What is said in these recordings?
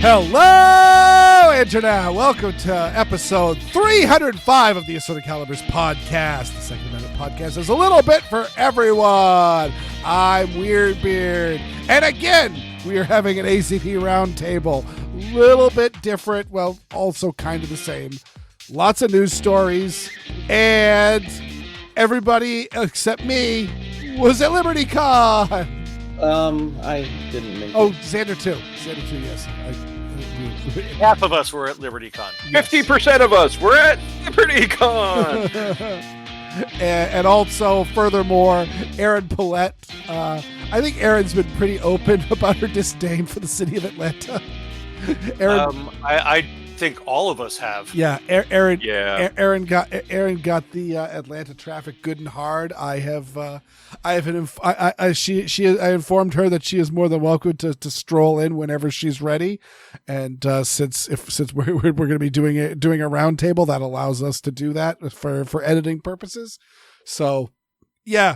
Hello, Internet. Welcome to episode 305 of the Assorted Calibers podcast. The Second Amendment podcast is a little bit for everyone. I'm Weird, and again, we are having an ACP Round Table. Little bit different, well, also kind of the same. Lots of news stories, and everybody except me was at LibertyCon. I didn't make it. Oh, Xander too, yes. Half of us were at LibertyCon. Yes. 50% of us were at LibertyCon. and also, furthermore, Erin Paulette. I think Erin's been pretty open about her disdain for the city of Atlanta. Erin, I think all of us have. yeah, Erin. Yeah. Erin got the Atlanta traffic good and hard. I informed her that she is more than welcome to stroll in whenever she's ready, and since we're going to be doing a round table, that allows us to do that for editing purposes. So yeah,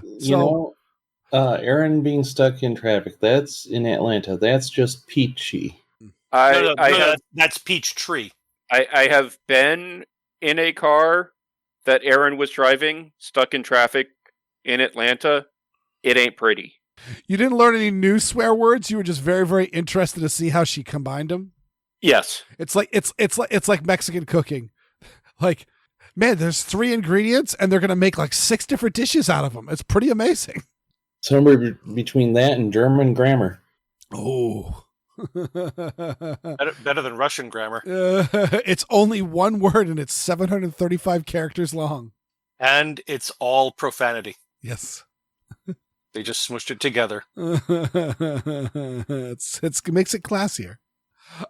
Erin being stuck in traffic, that's in Atlanta. That's just peachy. That's Peach Tree. I have been in a car that Erin was driving, stuck in traffic in Atlanta. It ain't pretty. You didn't learn any new swear words. You were just very, very interested to see how she combined them. Yes. It's like Mexican cooking. Like, man, there's 3 ingredients and they're going to make like 6 different dishes out of them. It's pretty amazing. Somewhere between that and German grammar. Oh. Better than Russian grammar. It's only one word and it's 735 characters long. And it's all profanity. Yes. They just smushed it together. It makes it classier.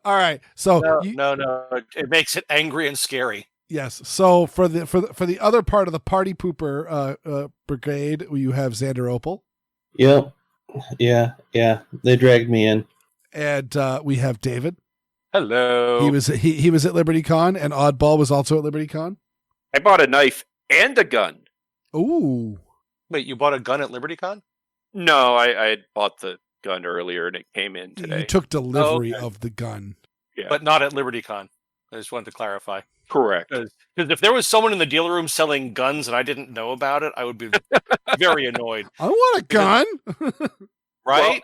All right. So no. It makes it angry and scary. Yes. So for the other part of the party pooper brigade, you have Xander Opal. Yep. Yeah. They dragged me in. And we have David. Hello. He was at LibertyCon, and Oddball was also at LibertyCon. I bought a knife and a gun. Ooh. Wait, you bought a gun at LibertyCon? No, I had bought the gun earlier and it came in today. You took delivery of the gun. Yeah. But not at LibertyCon. I just wanted to clarify. Correct. Because if there was someone in the dealer room selling guns and I didn't know about it, I would be very annoyed. I want a gun. Right?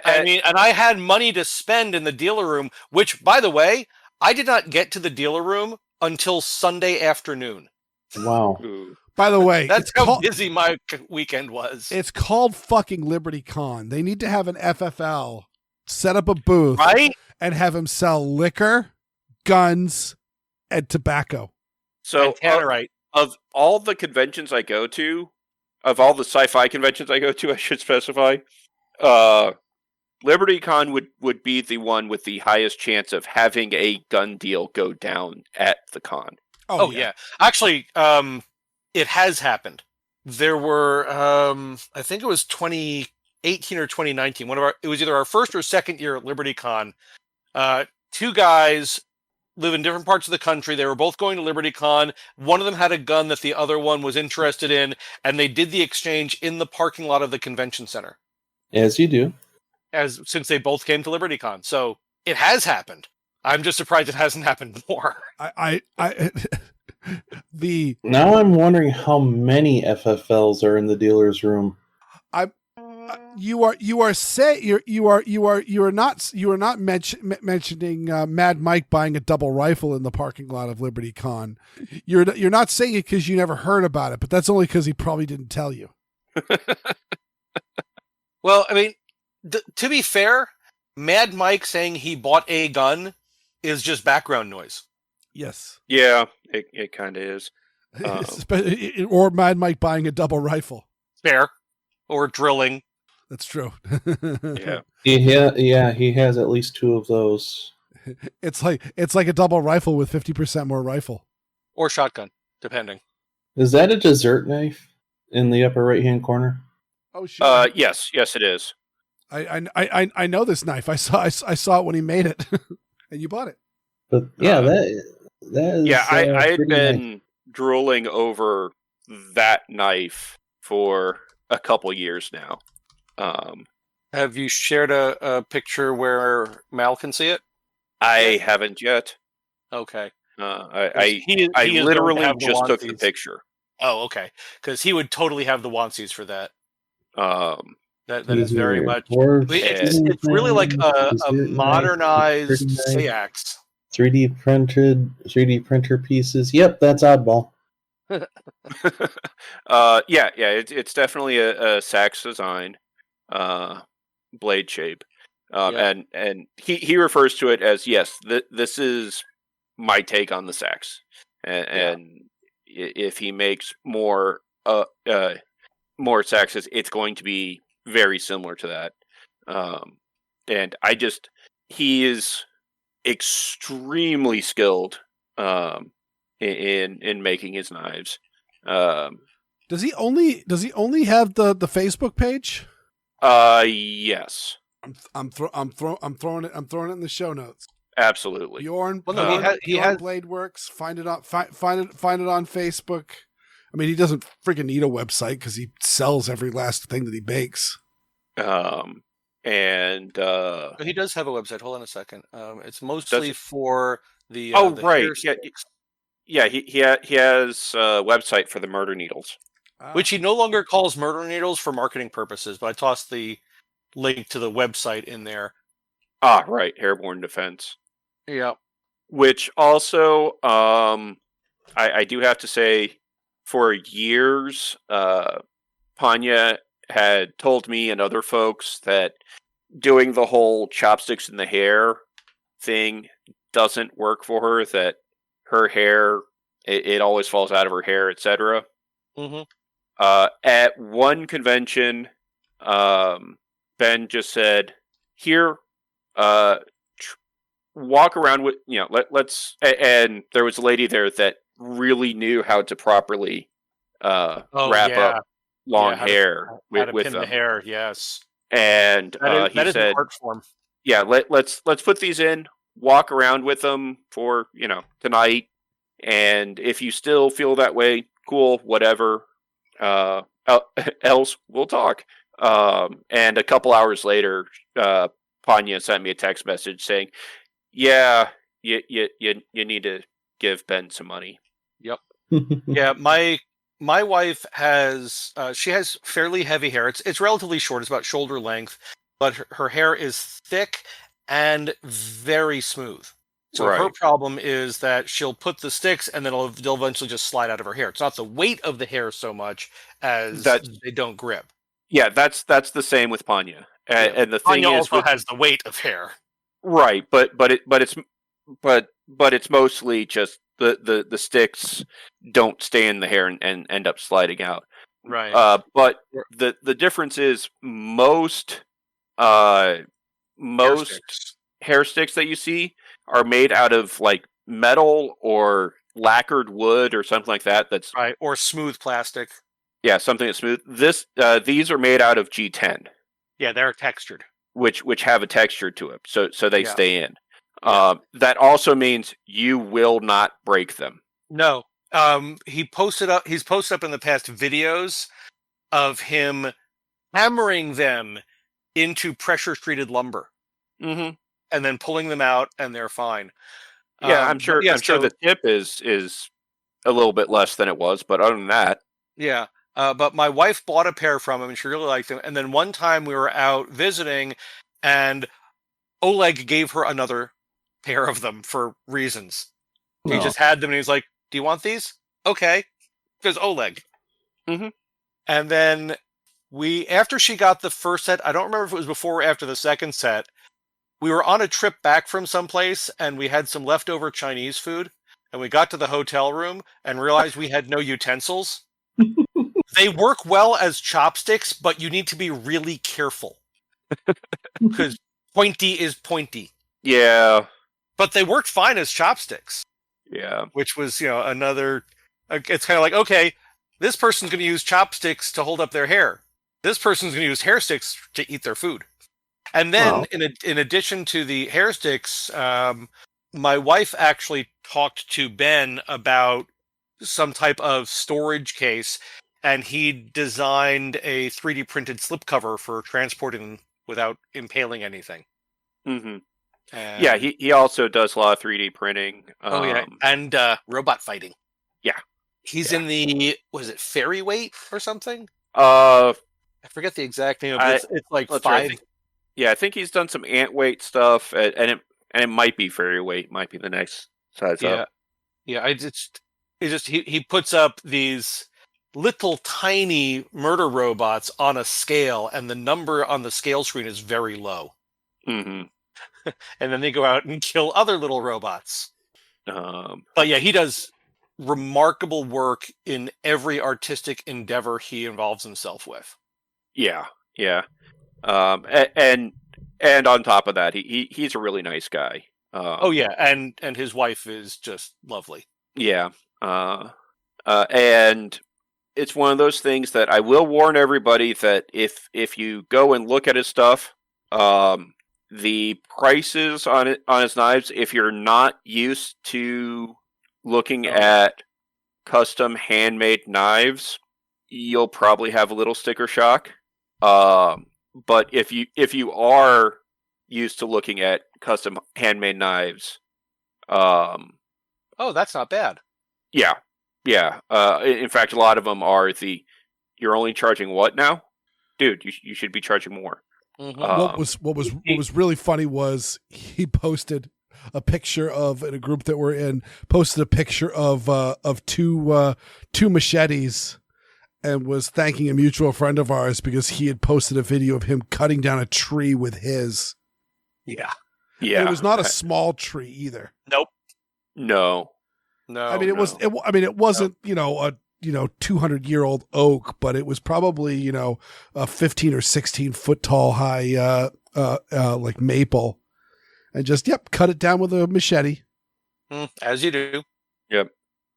I mean, and I had money to spend in the dealer room, which, by the way, I did not get to the dealer room until Sunday afternoon. Wow. Ooh. By the way, That's how busy my weekend was. It's called fucking LibertyCon. They need to have an FFL set up a booth, right? And have him sell liquor, guns, and tobacco. So, Tannerite. of all the conventions I go to, of all the sci-fi conventions I go to, I should specify, LibertyCon would be the one with the highest chance of having a gun deal go down at the con. Oh yeah. Actually, it has happened. There were, I think it was 2018 or 2019. It was either our first or second year at LibertyCon. 2 guys live in different parts of the country. They were both going to LibertyCon. One of them had a gun that the other one was interested in, and they did the exchange in the parking lot of the convention center. As you do. Since they both came to LibertyCon. So it has happened. I'm just surprised it hasn't happened more. Now I'm wondering how many FFLs are in the dealer's room. You are not mentioning Mad Mike buying a double rifle in the parking lot of LibertyCon. You're not saying it because you never heard about it, but that's only because he probably didn't tell you. Well, I mean, to be fair, Mad Mike saying he bought a gun is just background noise. Yes. Yeah, it kind of is. Or Mad Mike buying a double rifle. Fair. Or drilling. That's true. Yeah. He has at least 2 of those. It's like a double rifle with 50% more rifle. Or shotgun, depending. Is that a dessert knife in the upper right-hand corner? Oh shit! Yes, it is. I know this knife. I saw it when he made it, and you bought it. But yeah, that is. Yeah, I had pretty been nice. drooling over that knife for a couple years now. Have you shared a picture where Mal can see it? I haven't yet. Okay. I He is going to literally have the just took the onesies. picture. Oh, okay. Because he would totally have the onesies for that. Um, That is very much. It's It's really like a modernized Pretty nice. Sayax. 3D printer pieces. Yep, that's Oddball. yeah, it's definitely a sax design, blade shape, and he refers to it as this is my take on the sax, and if he makes more saxes, it's going to be very similar to that, and he is extremely skilled in making his knives. Does he only have the Facebook page? Yes. I'm throwing it in the show notes. Absolutely. Bjorn, Well, no, he has Bladeworks. Find it on find it on Facebook. I mean, he doesn't freaking need a website because he sells every last thing that he bakes. And he does have a website. Hold on a second. It's mostly for the right. Yeah, he has a website for the murder needles, which he no longer calls murder needles for marketing purposes. But I tossed the link to the website in there. Ah, right, Hairborne Defense. Yeah. Which also, I do have to say, for years, Panya had told me and other folks that doing the whole chopsticks in the hair thing doesn't work for her, that her hair, it always falls out of her hair, etc. Mm-hmm. At one convention, Ben just said, here, walk around with, let's, and there was a lady there that really knew how to properly wrap up long hair with pin them. The hair, yes. And he said, an art form. Yeah, let's put these in, walk around with them for, tonight. And if you still feel that way, cool, whatever. Else we'll talk. And a couple hours later, Panya sent me a text message saying, "Yeah, you need to give Ben some money." Yep. Yeah, my wife has she has fairly heavy hair. It's relatively short. It's about shoulder length, but her hair is thick and very smooth. So her problem is that she'll put the sticks and then they'll eventually just slide out of her hair. It's not the weight of the hair so much as they don't grip. Yeah, that's the same with Panya. And the thing Panya is, also has the weight of hair. Right, but it's mostly just the sticks don't stay in the hair and end up sliding out. Right. But the difference is most hair sticks that you see are made out of like metal or lacquered wood or something like that. That's right, or smooth plastic. Yeah, something that's smooth. These are made out of G10. Yeah, they're textured. Which have a texture to it, so they stay in. That also means you will not break them. No. He's posted up in the past videos of him hammering them into pressure treated lumber. Mm-hmm. And then pulling them out, and they're fine. Yeah, I'm sure. I'm sure the tip is a little bit less than it was, but other than that, yeah. But my wife bought a pair from him, and she really liked them. And then one time we were out visiting, and Oleg gave her another pair of them for reasons. He just had them, and he was like, "Do you want these?" Okay, because Oleg. Mm-hmm. And then after she got the first set, I don't remember if it was before or after the second set. We were on a trip back from someplace, and we had some leftover Chinese food, and we got to the hotel room and realized we had no utensils. They work well as chopsticks, but you need to be really careful because pointy is pointy. Yeah, but they worked fine as chopsticks. Yeah, which was another. It's kind of like, okay, this person's going to use chopsticks to hold up their hair. This person's going to use hair sticks to eat their food. And then, in addition to the hair sticks, my wife actually talked to Ben about some type of storage case, and he designed a 3D printed slipcover for transporting without impaling anything. Mm-hmm. And, Yeah, he also does a lot of 3D printing. And robot fighting. Yeah. He's in the, was it Fairy Weight or something? I forget the exact name of it. It's like 5. I think he's done some ant weight stuff, and it might be fairy weight, might be the next size up. Yeah. He puts up these little tiny murder robots on a scale, and the number on the scale screen is very low. Mm-hmm. And then they go out and kill other little robots. But yeah, he does remarkable work in every artistic endeavor he involves himself with. Yeah. And on top of that, he's a really nice guy. And his wife is just lovely. Yeah. And it's one of those things that I will warn everybody that if you go and look at his stuff, the prices on his knives, if you're not used to looking at custom handmade knives, you'll probably have a little sticker shock. But if you are used to looking at custom handmade knives, that's not bad. Yeah. In fact, a lot of them are you're only charging what now, dude? You should be charging more. Mm-hmm. What was really funny was he posted a picture of, in a group that we're in, posted a picture of two machetes, and was thanking a mutual friend of ours because he had posted a video of him cutting down a tree with his. Yeah. It was not a small tree either. Nope. No. I mean, it wasn't, a 200-year-old oak, but it was probably, a 15 or 16 foot tall high, like maple, and just, cut it down with a machete. As you do. Yep.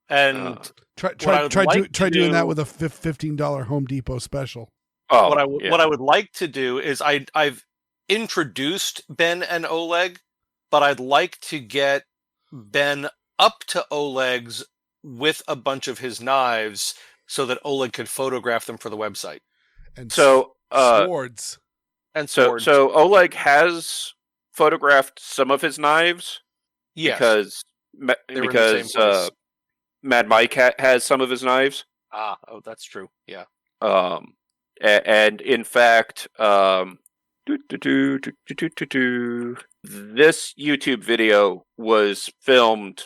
And try doing that with a $15 Home Depot special. What I would like to do is I've introduced Ben and Oleg, but I'd like to get Ben up to Oleg's with a bunch of his knives so that Oleg could photograph them for the website. And swords. So Oleg has photographed some of his knives. Yes. Because Mad Mike has some of his knives. That's true. Yeah. And in fact, this YouTube video was filmed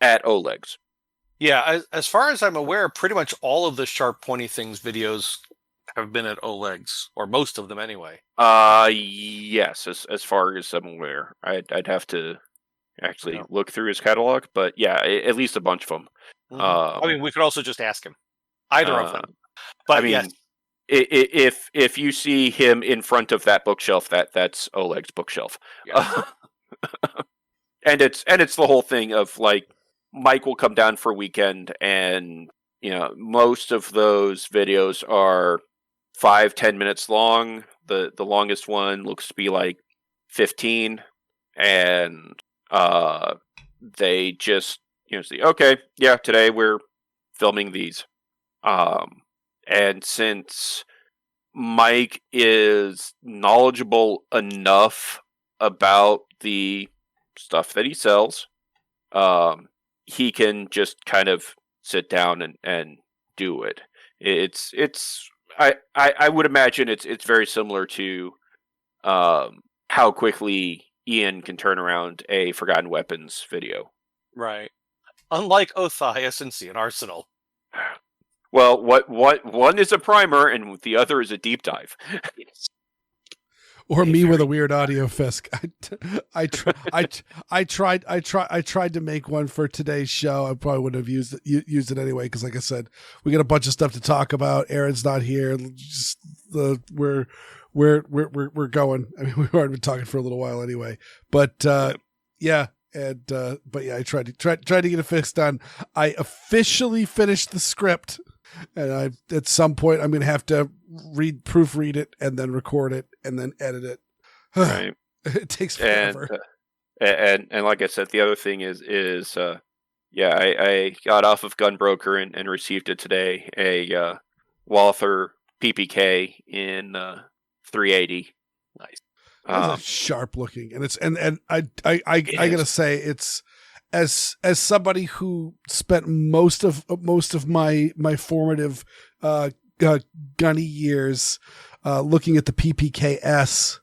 at Oleg's. Yeah, as far as I'm aware, pretty much all of the Sharp Pointy Things videos have been at Oleg's, or most of them anyway. Yes, as far as I'm aware. I'd have to actually look through his catalog, but yeah, at least a bunch of them. Mm-hmm. We could also just ask him. Either of them. But yes. If you see him in front of that bookshelf, that's Oleg's bookshelf. Yes. and it's the whole thing of like Mike will come down for a weekend, and most of those videos are 5-10 minutes long. The longest one looks to be like 15, and they just say, okay, yeah, today we're filming these. And since Mike is knowledgeable enough about the stuff that he sells, he can just kind of sit down and do it. I would imagine it's very similar to how quickly Ian can turn around a Forgotten Weapons video. Right. Unlike Othias and See an Arsenal. Well, what one is a primer and the other is a deep dive. Or me with a weird audio fisk. I tried to make one for today's show. I probably wouldn't have used it anyway because, like I said, we got a bunch of stuff to talk about. Erin's not here. Just we're going. I mean, we've already been talking for a little while anyway. But yeah. I tried to get a fix done. I officially finished the script And at some point, I'm going to have to proofread it and then record it and then edit it. Right. It takes forever. And like I said, the other thing is I got off of Gunbroker and received it today, a Walther PPK in 380. Nice. It's sharp looking, and it's and I gotta say, it's as somebody who spent most of my formative gunny years looking at the PPKS,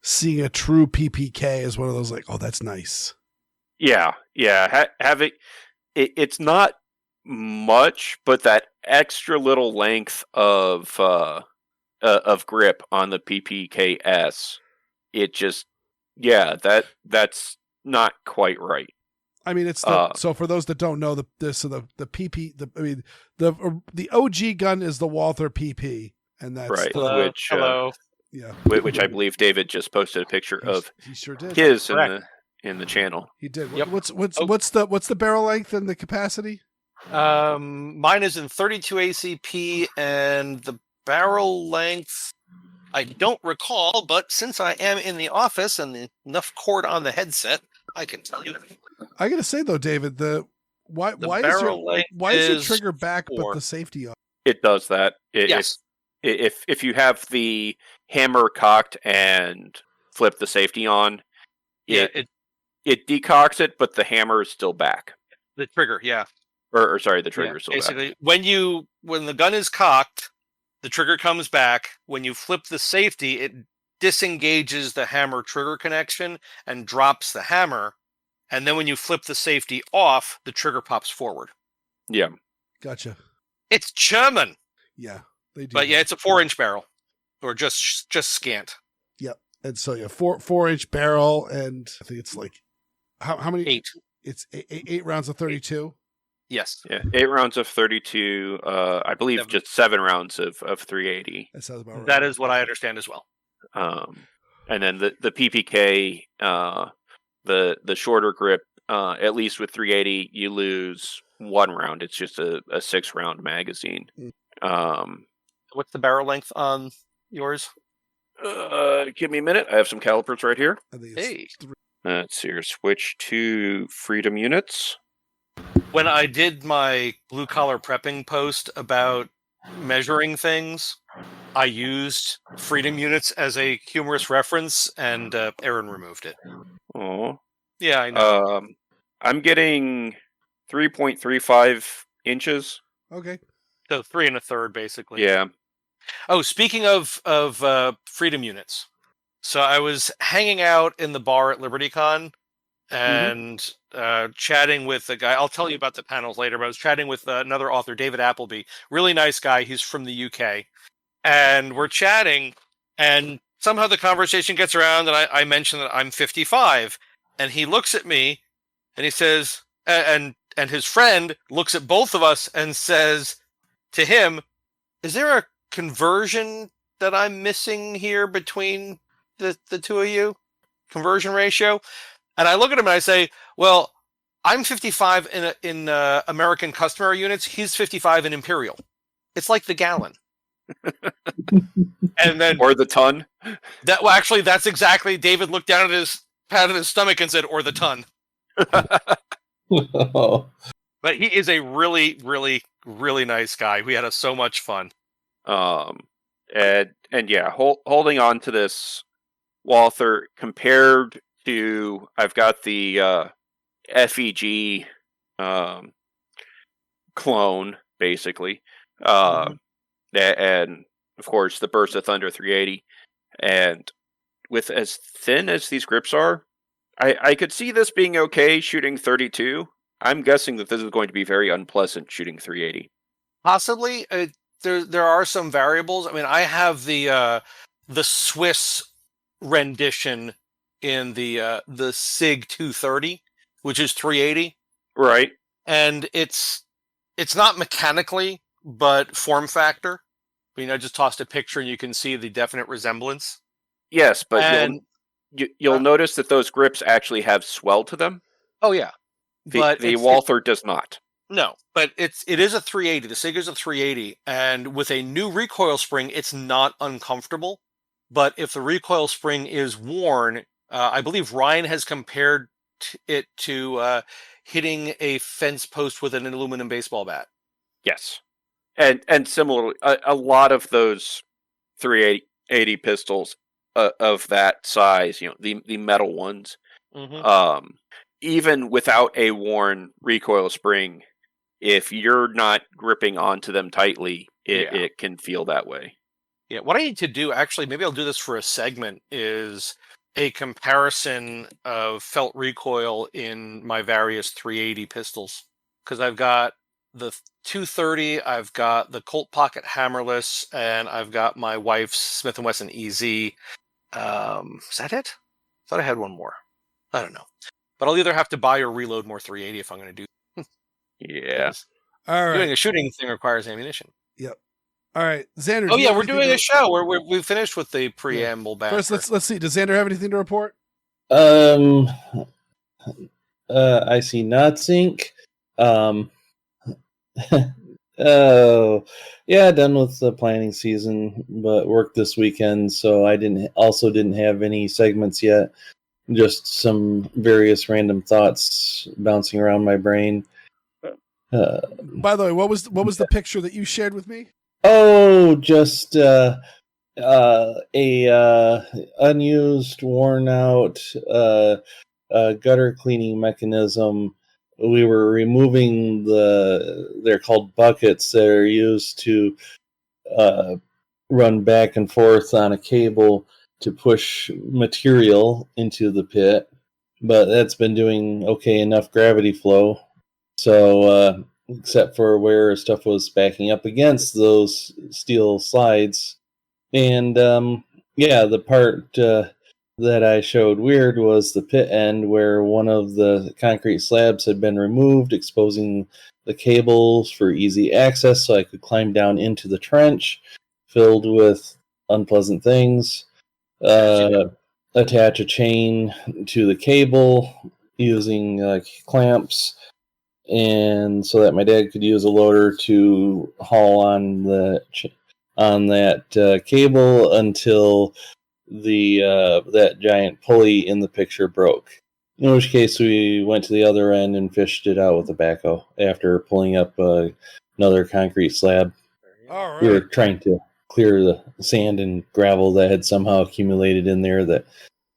seeing a true PPK is one of those like, oh, that's nice. Yeah. Having it's not much, but that extra little length of grip on the PPKS, it just that's not quite right. I mean, it's so for those that don't know, the OG gun is the Walther PP, and that's right. Hello. Which I believe David just posted a picture of. He sure did. His in the channel. He did. Yep. What's the barrel length and the capacity? Mine is in 32 ACP, and the barrel length I don't recall, but since I am in the office and enough cord on the headset, I can tell you. I gotta say though, David, why is your trigger back 4. but the safety off? It does that. Yes. If you have the hammer cocked and flip the safety on, it decocks it, but the hammer is still back. The trigger, yeah. Or sorry, the trigger is still basically, back. when the gun is cocked, the trigger comes back. When you flip the safety, it disengages the hammer trigger connection and drops the hammer. And then when you flip the safety off, the trigger pops forward. Yeah. Gotcha. It's German. Yeah, they do. But yeah, it's a 4-inch barrel, or just scant. Yep. And so 4-inch barrel, and I think it's like how many? 8. It's 8 rounds of 32. Yes. Yeah, 8 rounds of 32. I believe 7. just 7 rounds of 380. That sounds about right. That is what I understand as well. And then the PPK, the shorter grip, at least with 380, you lose 1 round. It's just a 6-round magazine. What's the barrel length on yours? Give me a minute. I have some calipers right here. I think it's 3. Let's see here. Switch to Freedom units. When I did my blue collar prepping post about measuring things, I used Freedom units as a humorous reference, and Erin removed it. Oh, yeah, I know. I'm getting 3.35 inches. Okay, so 3 1/3, basically. Yeah. Oh, speaking of Freedom units, so I was hanging out in the bar at LibertyCon and chatting with a guy. I'll tell you about the panels later, but I was chatting with another author, David Appleby. Really nice guy. He's from the UK. And we're chatting, and somehow the conversation gets around, and I mention that I'm 55. And he looks at me, and he says, and his friend looks at both of us and says to him, is there a conversion that I'm missing here between the two of you? Conversion ratio? And I look at him and I say, well, I'm 55 in American customary units. He's 55 in imperial. It's like the gallon. And then, or the ton. Actually, that's exactly. David looked down at patted his stomach and said, or the ton. But he is a really, really, really nice guy. We had so much fun. And yeah, holding on to this Walther compared to, I've got the FEG clone, basically. And of course the Burst of Thunder 380. And with as thin as these grips are, I could see this being okay shooting 32. I'm guessing that this is going to be very unpleasant shooting 380. Possibly. There are some variables. I mean, I have the Swiss rendition in the Sig 230, which is 380. Right. And it's not mechanically, but form factor. I mean, I just tossed a picture and you can see the definite resemblance. Yes, but you'll notice that those grips actually have swell to them. Oh yeah. The Walther does not. No, but it is a 380. The Sig is a 380, and with a new recoil spring, it's not uncomfortable. But if the recoil spring is worn, I believe Ryan has compared it to hitting a fence post with an aluminum baseball bat. Yes, and similarly, a lot of those 380 pistols of that size, the metal ones, even without a worn recoil spring, if you're not gripping onto them tightly, it can feel that way. Yeah, what I need to do, actually, maybe I'll do this for a segment, is a comparison of felt recoil in my various 380 pistols. Because I've got the 230, I've got the Colt Pocket Hammerless, and I've got my wife's Smith & Wesson EZ. Is that it? I thought I had one more. I don't know. But I'll either have to buy or reload more 380 if I'm going to do. Yeah. All right. Doing a shooting thing requires ammunition. Yep. All right, Xander. Oh yeah, we're doing a show. We've finished with the preamble. Yeah. First, let's see. Does Xander have anything to report? I see Notsync. Oh, yeah, done with the planning season, but worked this weekend, so I didn't have any segments yet. Just some various random thoughts bouncing around my brain. By the way, what was the picture that you shared with me? Oh, just a unused, worn out gutter cleaning mechanism. We were removing they're called buckets that are used to run back and forth on a cable to push material into the pit, but that's been doing okay enough gravity flow. So, except for where stuff was backing up against those steel slides. And, the part that I showed weird was the pit end where one of the concrete slabs had been removed, exposing the cables for easy access so I could climb down into the trench filled with unpleasant things. Attach a chain to the cable using clamps, and so that my dad could use a loader to haul on that cable until that giant pulley in the picture broke. In which case, we went to the other end and fished it out with a backhoe after pulling up another concrete slab. All right. We were trying to clear the sand and gravel that had somehow accumulated in there. That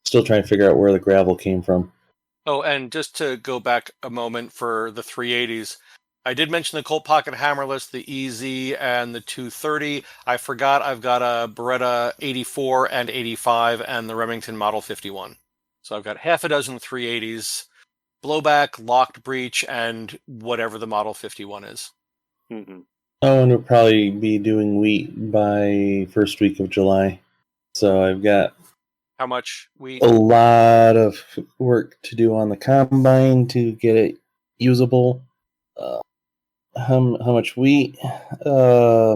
still trying to figure out where the gravel came from. Oh, and just to go back a moment for the 380s, I did mention the Colt Pocket Hammerless, the EZ, and the 230. I forgot I've got a Beretta 84 and 85 and the Remington Model 51. So I've got half a dozen 380s, blowback, locked breech, and whatever the Model 51 is. Mm-hmm. Oh, and we'll probably be doing wheat by first week of July. So I've got how much wheat? A lot of work to do on the combine to get it usable. How much wheat? A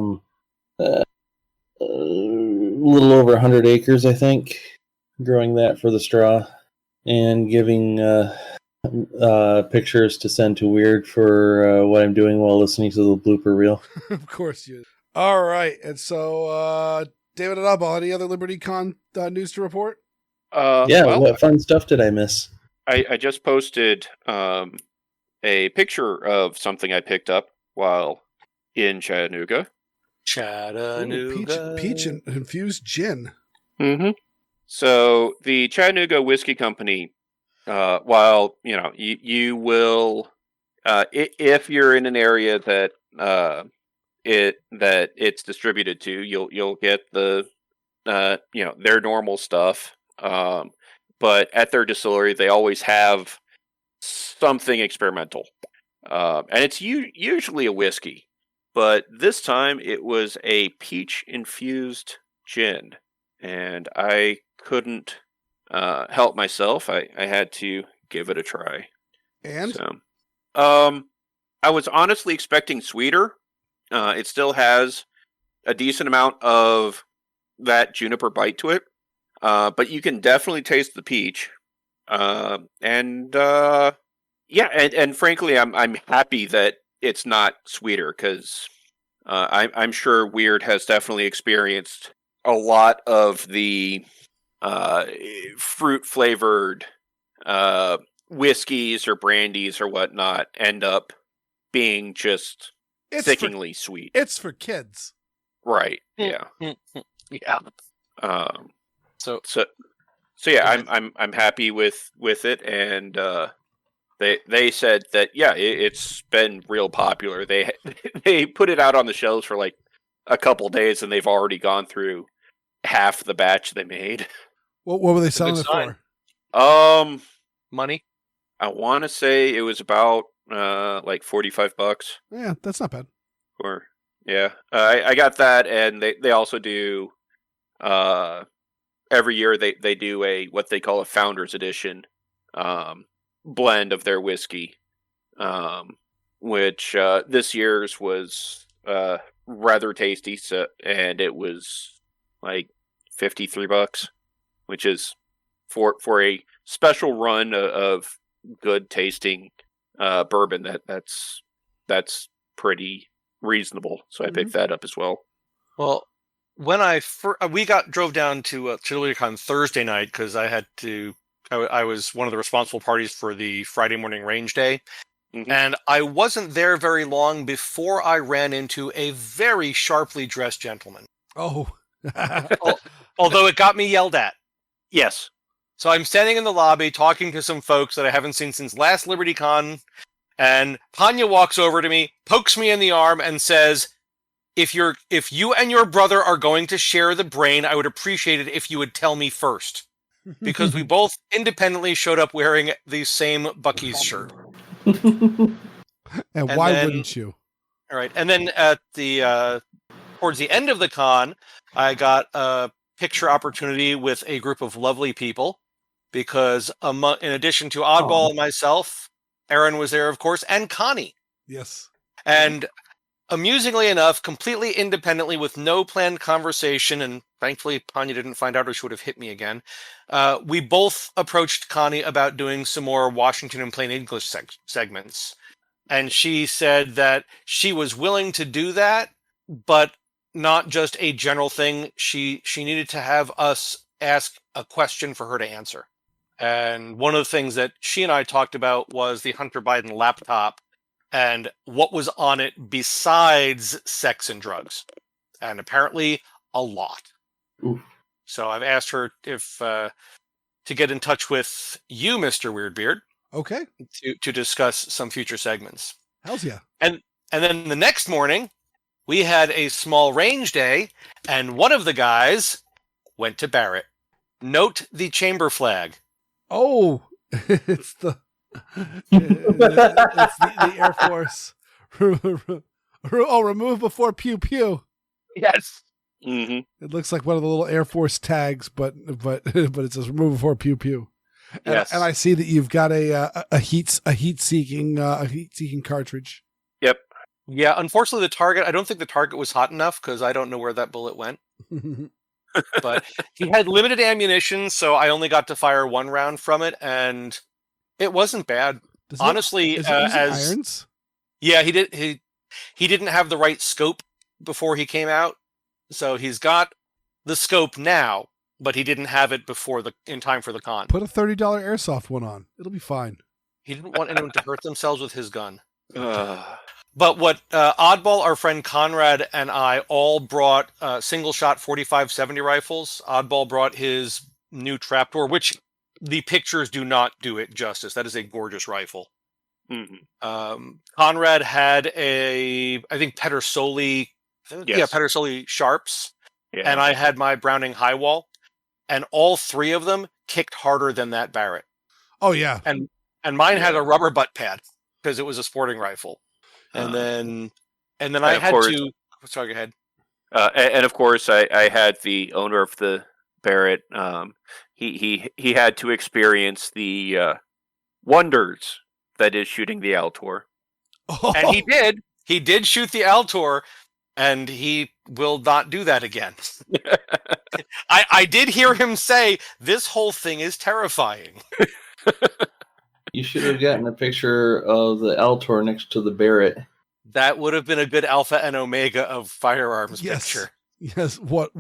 little over 100 acres, I think. Growing that for the straw and giving pictures to send to Weer'd for what I'm doing while listening to the blooper reel. Of course you. All right, and so David and Oddball, any other LibertyCon news to report? What fun stuff did I miss? I just posted a picture of something I picked up while in Chattanooga. Ooh, peach infused gin. Mm-hmm. So the Chattanooga Whiskey Company, while you will, if you're in an area that it's distributed to, you'll get the their normal stuff. But at their distillery, they always have something experimental, and it's usually a whiskey. But this time it was a peach infused gin, and I couldn't help myself. I had to give it a try. And so, I was honestly expecting sweeter. It still has a decent amount of that juniper bite to it, but you can definitely taste the peach. And frankly, I'm happy that it's not sweeter, because I'm sure Weer'd has definitely experienced a lot of the fruit flavored whiskeys or brandies or whatnot end up being just sickeningly sweet. It's for kids, right? Yeah, yeah. So yeah, I'm happy with it, and they said that it's been real popular. They put it out on the shelves for like a couple days, and they've already gone through half the batch they made. What were they selling it for? Money. I want to say it was about like $45. Yeah, that's not bad. Or I got that, and they also do every year they do a what they call a Founders Edition blend of their whiskey, which this year's was rather tasty. So, and it was like $53, which is for a special run of good tasting bourbon. That's pretty reasonable. So I picked that up as well. Well, when we drove down to LibertyCon Thursday night, because I was one of the responsible parties for the Friday morning range day, and I wasn't there very long before I ran into a very sharply dressed gentleman. Oh. Although it got me yelled at. Yes. So I'm standing in the lobby talking to some folks that I haven't seen since last LibertyCon, and Panya walks over to me, pokes me in the arm, and says, If you and your brother are going to share the brain, I would appreciate it if you would tell me first. Because we both independently showed up wearing the same Buc-ee's shirt. And why wouldn't you? All right. And then at towards the end of the con, I got a picture opportunity with a group of lovely people, because in addition to Oddball and myself, Erin was there, of course, and Connie. Yes. And amusingly enough, completely independently, with no planned conversation, and thankfully Panya didn't find out or she would have hit me again, we both approached Connie about doing some more Washington and plain English segments. And she said that she was willing to do that, but not just a general thing. She needed to have us ask a question for her to answer. And one of the things that she and I talked about was the Hunter Biden laptop and what was on it besides sex and drugs. And apparently a lot. Oof. So I've asked her if to get in touch with you, Mr. Weirdbeard. Okay. To discuss some future segments. Hells yeah. And then the next morning, we had a small range day, and one of the guys went to Barrett. Note the chamber flag. Oh, it's the Air Force. Remove before pew pew. Yes. Mm-hmm. It looks like one of the little Air Force tags, but it says remove before pew pew. Yes. And I see that you've got a heat seeking cartridge. Yep. Yeah. Unfortunately, I don't think the target was hot enough, because I don't know where that bullet went. But he had limited ammunition, so I only got to fire one round from it, and it wasn't bad. Honestly, as irons? Yeah, he did. He didn't have the right scope before he came out, so he's got the scope now, but he didn't have it in time for the con. Put a $30 airsoft one on; it'll be fine. He didn't want anyone to hurt themselves with his gun. But what Oddball, our friend Conrad, and I all brought single-shot 45-70 rifles. Oddball brought his new trapdoor, which the pictures do not do it justice. That is a gorgeous rifle. Mm-hmm. Conrad had I think Pedersoli, Pedersoli Sharps, and I had my Browning Highwall, and all three of them kicked harder than that Barrett. Oh yeah, and mine had a rubber butt pad because it was a sporting rifle. And then I had to. Sorry, go ahead. And of course, I had the owner of the Barrett. He had to experience the wonders that is shooting the Altor. Oh. And he did. He did shoot the Altor, and he will not do that again. I did hear him say, "This whole thing is terrifying." You should have gotten a picture of the Altor next to the Barrett. That would have been a good alpha and omega of firearms picture. Yes, what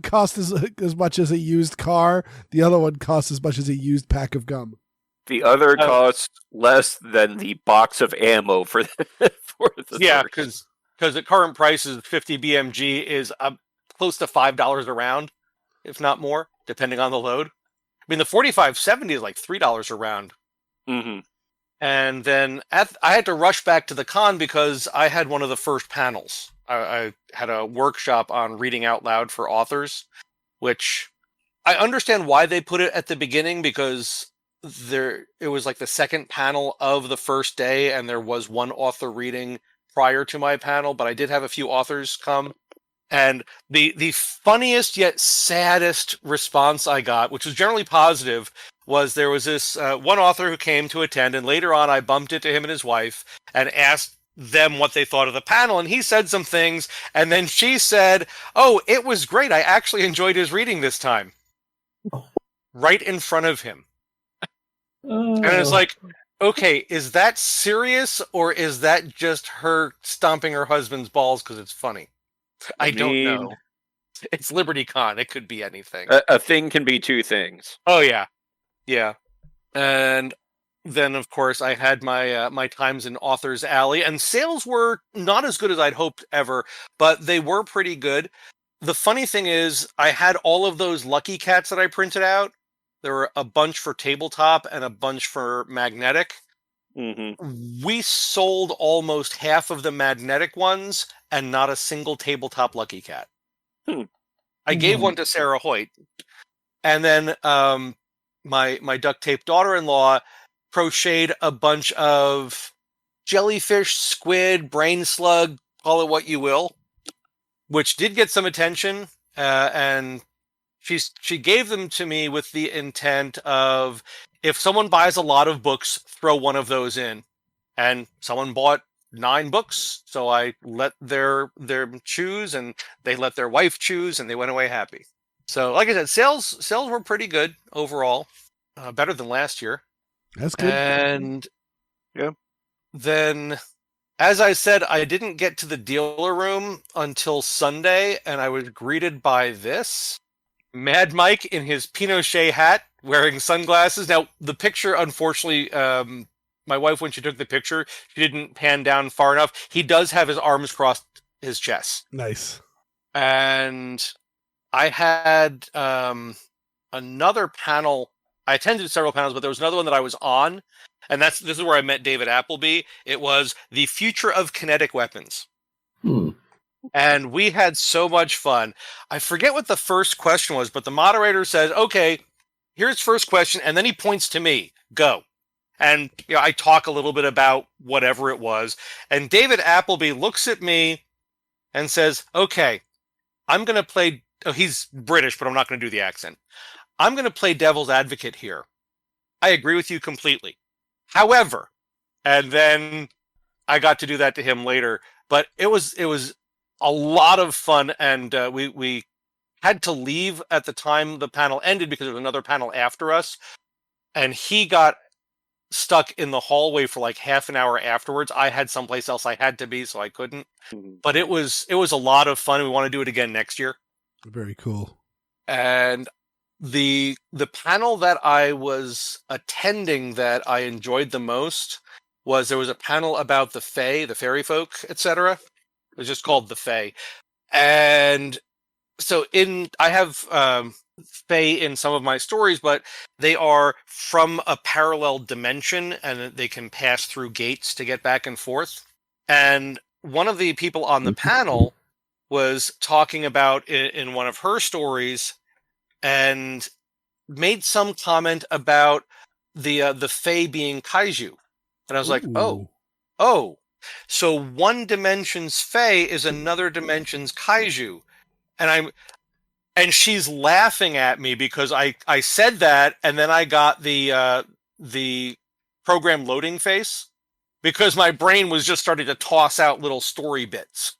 costs as much as a used car? The other one costs as much as a used pack of gum. The other costs less than the box of ammo for the because at current prices, 50 BMG is close to $5 a round, if not more, depending on the load. I mean, the 4570 is like $3 a round. Mm-hmm. And then I had to rush back to the con because I had one of the first panels. I had a workshop on reading out loud for authors, which I understand why they put it at the beginning, because it was like the second panel of the first day, and there was one author reading prior to my panel, but I did have a few authors come. And the funniest yet saddest response I got, which was generally positive, was there was this one author who came to attend, and later on I bumped into him and his wife and asked them what they thought of the panel, and he said some things, and then she said, "Oh, it was great. I actually enjoyed his reading this time." Right in front of him. And it's like, okay, is that serious, or is that just her stomping her husband's balls because it's funny? I don't know. It's LibertyCon. It could be anything. A thing can be two things. Oh, yeah. Yeah. And then, of course, I had my my times in Author's Alley, and sales were not as good as I'd hoped ever, but they were pretty good. The funny thing is, I had all of those Lucky Cats that I printed out. There were a bunch for tabletop and a bunch for magnetic. Mm-hmm. We sold almost half of the magnetic ones and not a single tabletop Lucky Cat. I gave one to Sarah Hoyt. And then my duct tape daughter-in-law crocheted a bunch of jellyfish, squid, brain slug, call it what you will, which did get some attention. And she gave them to me with the intent of, if someone buys a lot of books, throw one of those in. And someone bought 9 books, so I let them choose, and they let their wife choose, and they went away happy. So, like I said, sales were pretty good overall, better than last year. That's good. And then, as I said, I didn't get to the dealer room until Sunday, and I was greeted by this. Mad Mike in his Pinochet hat, wearing sunglasses. Now, the picture, unfortunately, my wife, when she took the picture, she didn't pan down far enough. He does have his arms crossed his chest. Nice. And I had another panel. I attended several panels, but there was another one that I was on. And this is where I met David Appleby. It was the future of kinetic weapons. And we had so much fun. I forget what the first question was, but the moderator says, okay, here's first question. And then he points to me, go. And I talk a little bit about whatever it was. And David Appleby looks at me and says, okay, I'm going to play. Oh, he's British, but I'm not going to do the accent. I'm going to play devil's advocate here. I agree with you completely. However, and then I got to do that to him later, but it was a lot of fun, and we had to leave at the time the panel ended because there was another panel after us, and he got stuck in the hallway for like half an hour afterwards. I had someplace else I had to be, so I couldn't. But it was a lot of fun. We want to do it again next year. Very cool. And the panel that I was attending that I enjoyed the most was there was a panel about the Fae, the fairy folk, etc. It was just called the Fae. And so I have Fae in some of my stories, but they are from a parallel dimension, and they can pass through gates to get back and forth. And one of the people on the panel was talking about in one of her stories and made some comment about the Fae being kaiju. And I was like, oh. So one dimension's Fae is another dimension's kaiju. And she's laughing at me because I said that, and then I got the program loading face because my brain was just starting to toss out little story bits.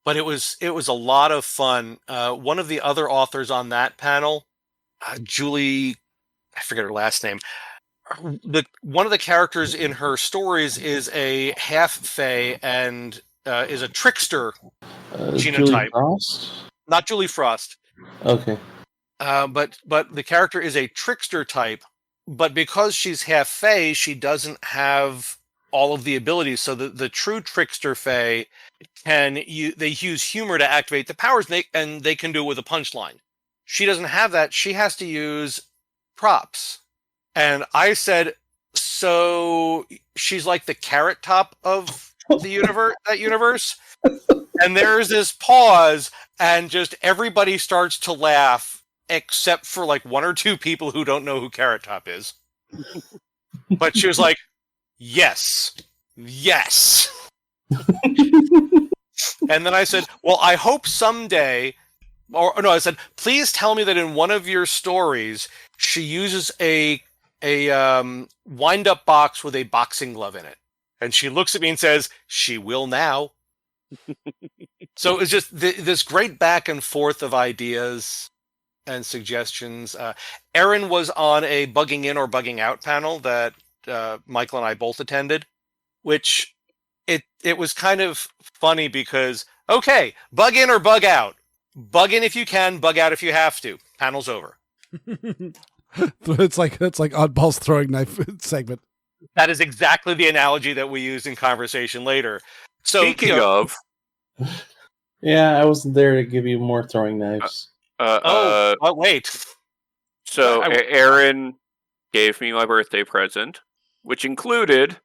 But it was a lot of fun. One of the other authors on that panel, Julie, I forget her last name, one of the characters in her stories is a half fae and is a trickster genotype. Julie Frost? Not Julie Frost. Okay. But the character is a trickster type, but because she's half fae, she doesn't have all of the abilities. So the true trickster fae they use humor to activate the powers, and they can do it with a punchline. She doesn't have that. She has to use props. And I said, so she's like the Carrot Top of the universe. And there's this pause, and just everybody starts to laugh, except for like one or two people who don't know who Carrot Top is. But she was like, yes. And then I said, well, I hope someday, or no, I said, please tell me that in one of your stories, she uses a wind-up box with a boxing glove in it. And she looks at me and says, she will now. So it's just this great back and forth of ideas and suggestions. Erin was on a bugging in or bugging out panel that Michael and I both attended, which it was kind of funny because, okay, bug in or bug out. Bug in if you can, bug out if you have to. Panel's over. It's like Oddball's throwing knife segment. That is exactly the analogy that we used in conversation later. So, Speaking of, Yeah, I wasn't there to give you more throwing knives. wait. So Erin gave me my birthday present, which included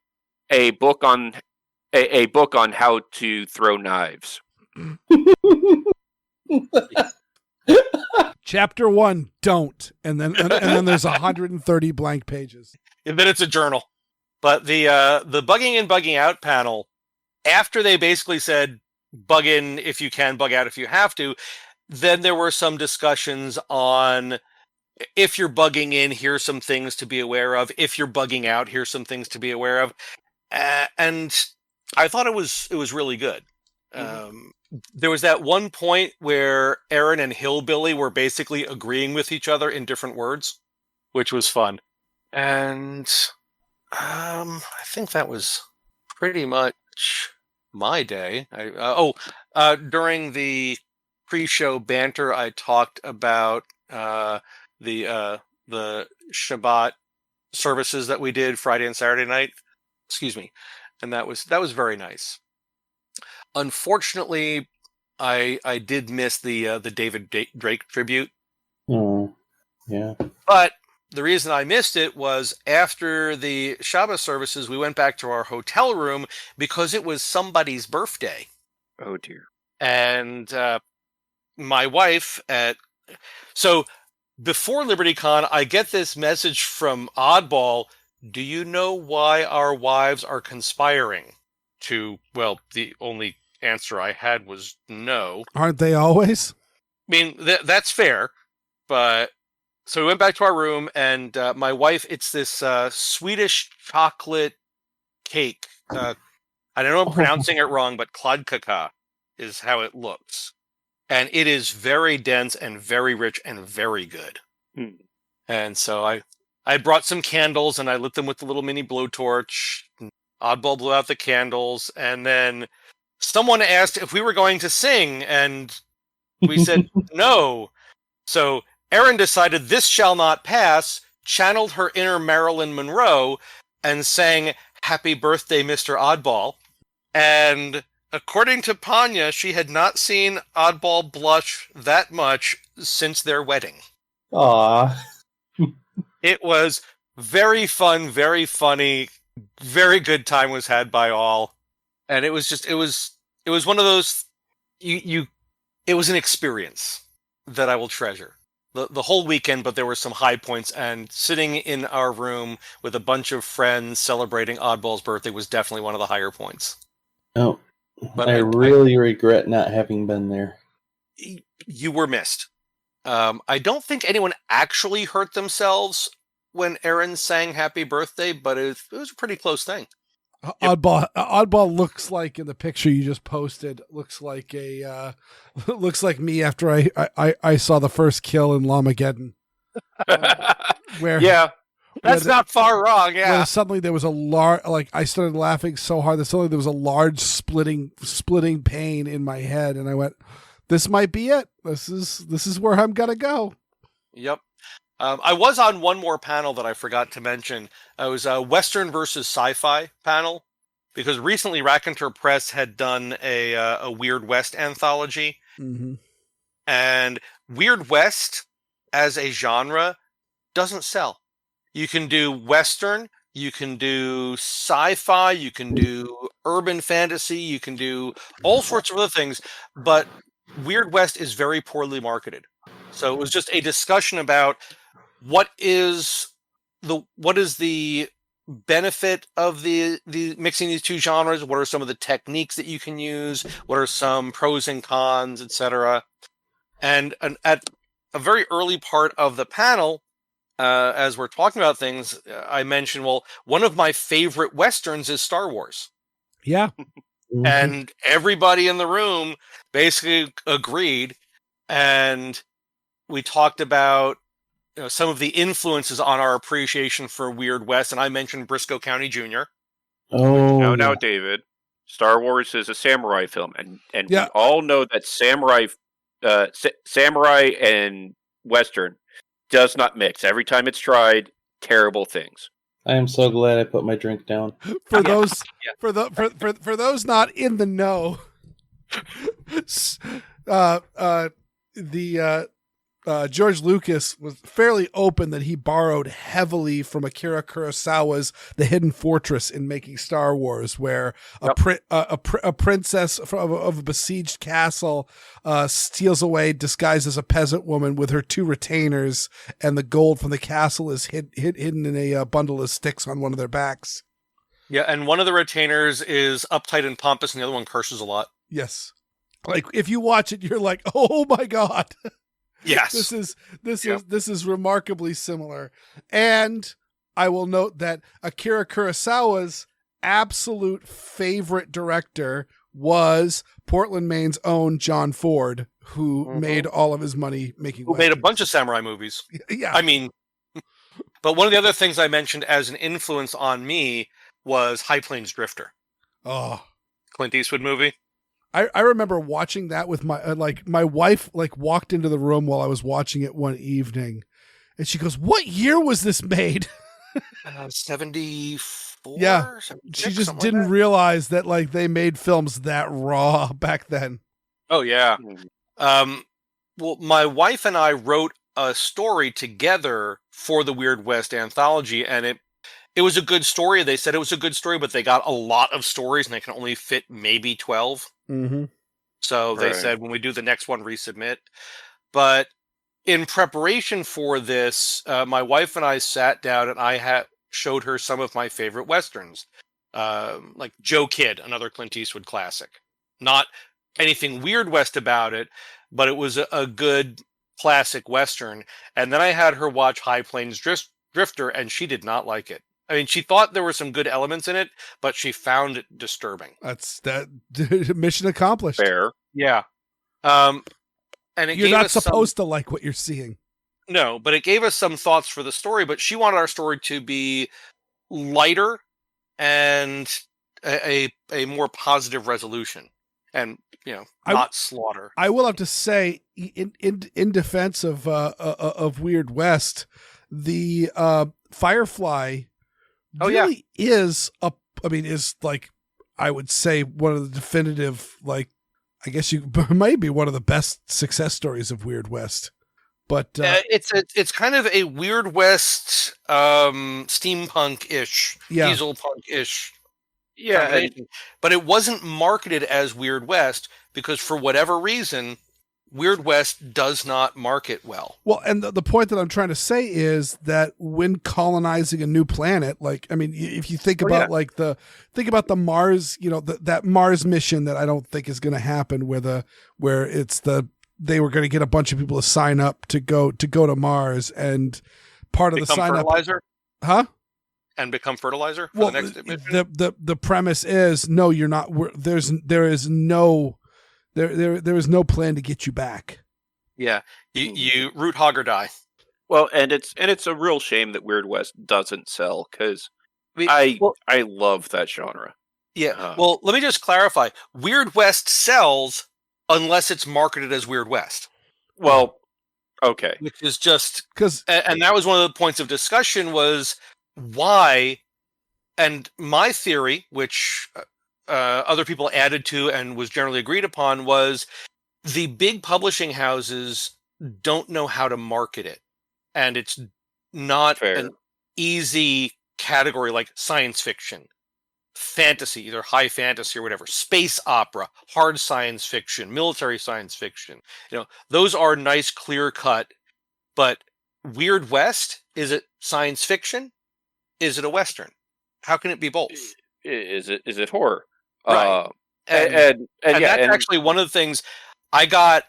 a book on how to throw knives. Chapter 1, don't, and then there's 130 blank pages. And then it's a journal. But the bugging in, bugging out panel, after they basically said bug in if you can, bug out if you have to, then there were some discussions on if you're bugging in, here's some things to be aware of. If you're bugging out, here's some things to be aware of. And I thought it was really good. There was that one point where Erin and Hillbilly were basically agreeing with each other in different words, which was fun. And I think that was pretty much my day. During the pre-show banter, I talked about the Shabbat services that we did Friday and Saturday night. Excuse me, and that was very nice. Unfortunately, I did miss the David Drake tribute. Oh, yeah. But the reason I missed it was after the Shabbat services, we went back to our hotel room because it was somebody's birthday. Oh dear. And my wife so before LibertyCon, I get this message from Oddball. Do you know why our wives are conspiring? The only answer I had was no. Aren't they always? I mean, that's fair, but so we went back to our room, and my wife, it's this Swedish chocolate cake. I don't know if I'm pronouncing it wrong, but kladkaka is how it looks. And it is very dense and very rich and very good. And so I brought some candles, and I lit them with the little mini blowtorch. Oddball blew out the candles, and then someone asked if we were going to sing, and we said no. So Erin decided this shall not pass, channeled her inner Marilyn Monroe, and sang Happy Birthday, Mr. Oddball. And according to Panya, she had not seen Oddball blush that much since their wedding. Aww. It was very fun, very funny, very good time was had by all. And it was one of those, it was an experience that I will treasure. The whole weekend, but there were some high points, and sitting in our room with a bunch of friends celebrating Oddball's birthday was definitely one of the higher points. Oh, But I really regret not having been there. You were missed. I don't think anyone actually hurt themselves when Erin sang Happy Birthday, but it was a pretty close thing. Oddball looks like, in the picture you just posted, looks like me after I saw the first kill in Lamageddon. Where That's not far wrong. Yeah. When suddenly there was a large, like I started laughing so hard that suddenly there was a large splitting pain in my head, and I went, "This might be it. This is where I'm gonna go." Yep. I was on one more panel that I forgot to mention. It was a Western versus sci-fi panel, because recently Raconteur Press had done a Weird West anthology, and Weird West as a genre doesn't sell. You can do Western, you can do sci-fi, you can do urban fantasy, you can do all sorts of other things, but Weird West is very poorly marketed. So it was just a discussion about what is the benefit of the mixing these two genres, what are some of the techniques that you can use, what are some pros and cons, etc. And at a very early part of the panel, as we're talking about things, I mentioned, well, one of my favorite Westerns is Star Wars. Yeah. And everybody in the room basically agreed. And we talked about some of the influences on our appreciation for Weird West. And I mentioned Briscoe County Jr. Oh, Now, David, Star Wars is a samurai film. And Yeah. we all know that samurai and Western does not mix. Every time it's tried, terrible things. I am so glad I put my drink down. For those for those not in the know, George Lucas was fairly open that he borrowed heavily from Akira Kurosawa's The Hidden Fortress in making Star Wars, where a princess of a besieged castle steals away disguised as a peasant woman with her two retainers, and the gold from the castle is hidden in a bundle of sticks on one of their backs. Yeah, and one of the retainers is uptight and pompous, and the other one curses a lot. Yes. Like, if you watch it, you're like, oh my God. Yes. This is remarkably similar. And I will note that Akira Kurosawa's absolute favorite director was Portland, Maine's own John Ford, who made all of his money making Who made a bunch of samurai movies. Yeah. I mean, but one of the other things I mentioned as an influence on me was High Plains Drifter. Oh. Clint Eastwood movie. I remember watching that with my wife walked into the room while I was watching it one evening, and she goes, "What year was this made?" 74. Yeah, she just didn't realize that they made films that raw back then. Oh yeah. Well, my wife and I wrote a story together for the Weird West anthology, and it was a good story. They said it was a good story, but they got a lot of stories, and they can only fit maybe 12. So they said, when we do the next one, resubmit. But in preparation for this, my wife and I sat down, and I showed her some of my favorite Westerns, like Joe Kidd, another Clint Eastwood classic. Not anything Weird West about it, but it was a good classic Western. And then I had her watch High Plains Drifter, and she did not like it. I mean, she thought there were some good elements in it, but she found it disturbing. That's mission accomplished. Fair. Yeah. And you're not supposed to like what you're seeing. No, but it gave us some thoughts for the story, but she wanted our story to be lighter and a more positive resolution, and not slaughter. I will have to say, in defense of Weird West, the Firefly is I would say one of the definitive, I guess might be one of the best success stories of Weird West. But it's kind of a Weird West steampunk-ish, diesel punk-ish. Yeah, but it wasn't marketed as Weird West because for whatever reason, Weird West does not market well. Well, and the point that I'm trying to say is that when colonizing a new planet, if you think about the Mars, that Mars mission that I don't think is going to happen, where they were going to get a bunch of people to sign up to go to Mars, and part of the sign fertilizer? Huh? And become fertilizer for well, the next mission? The premise is no, you're not. There is no plan to get you back. Yeah, you root hog or die. Well, and it's a real shame that Weird West doesn't sell, because I love that genre. Yeah. Well, let me just clarify. Weird West sells unless it's marketed as Weird West. Well, okay. Which is just because, and that was one of the points of discussion, was why. And my theory, which other people added to and was generally agreed upon, was the big publishing houses don't know how to market it. And it's not an easy category like science fiction, fantasy, either high fantasy or whatever, space opera, hard science fiction, military science fiction. Those are nice, clear cut. But Weird West, is it science fiction? Is it a Western? How can it be both? Is it horror? Right. And that's actually one of the things. I got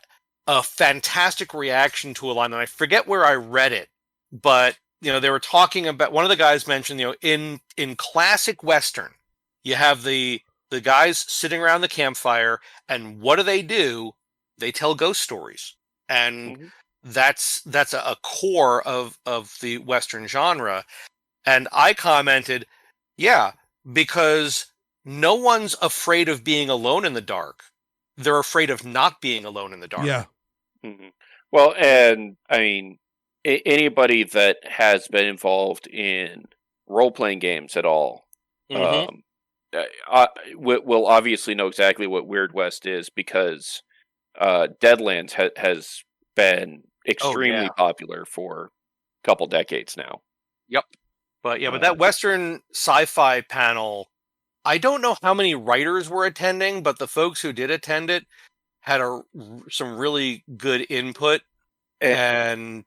a fantastic reaction to a line, and I forget where I read it, but they were talking about, one of the guys mentioned, in classic Western, you have the guys sitting around the campfire, and what do? They tell ghost stories. And that's a core of the Western genre. And I commented, yeah, because no one's afraid of being alone in the dark. They're afraid of not being alone in the dark. Yeah. Mm-hmm. Well, and I mean, anybody that has been involved in role-playing games at all will obviously know exactly what Weird West is, because Deadlands has been extremely popular for a couple decades now. Yep. But that Western sci-fi panel, I don't know how many writers were attending, but the folks who did attend it had some really good input. And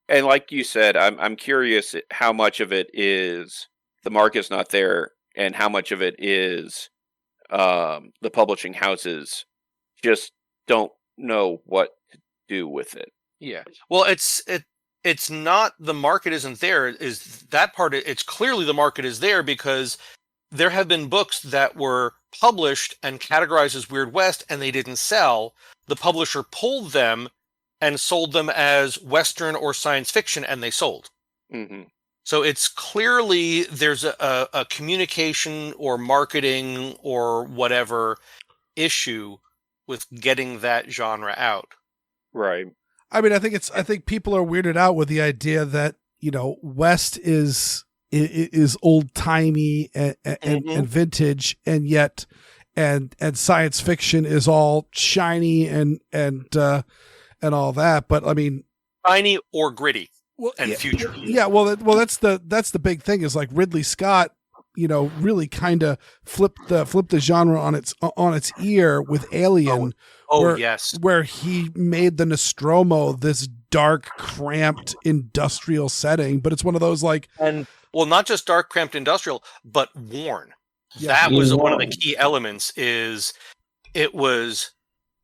like you said, I'm curious how much of it is the market's not there, and how much of it is the publishing houses just don't know what to do with it. Yeah. Well, it's not the market isn't there. Is that part? It's clearly the market is there, because there have been books that were published and categorized as Weird West, and they didn't sell. The publisher pulled them and sold them as Western or science fiction, and they sold. Mm-hmm. So it's clearly there's a communication or marketing or whatever issue with getting that genre out. Right. I mean, I think people are weirded out with the idea that, West is old timey and vintage, and yet and science fiction is all shiny and all that. But I mean, shiny or gritty and future. Yeah. Well, that's the big thing, is like Ridley Scott, really kind of flipped the genre on its ear with Alien. Where he made the Nostromo this dark, cramped, industrial setting, but it's one of those not just dark, cramped, industrial, but worn. Yeah. That was one of the key elements. Is it was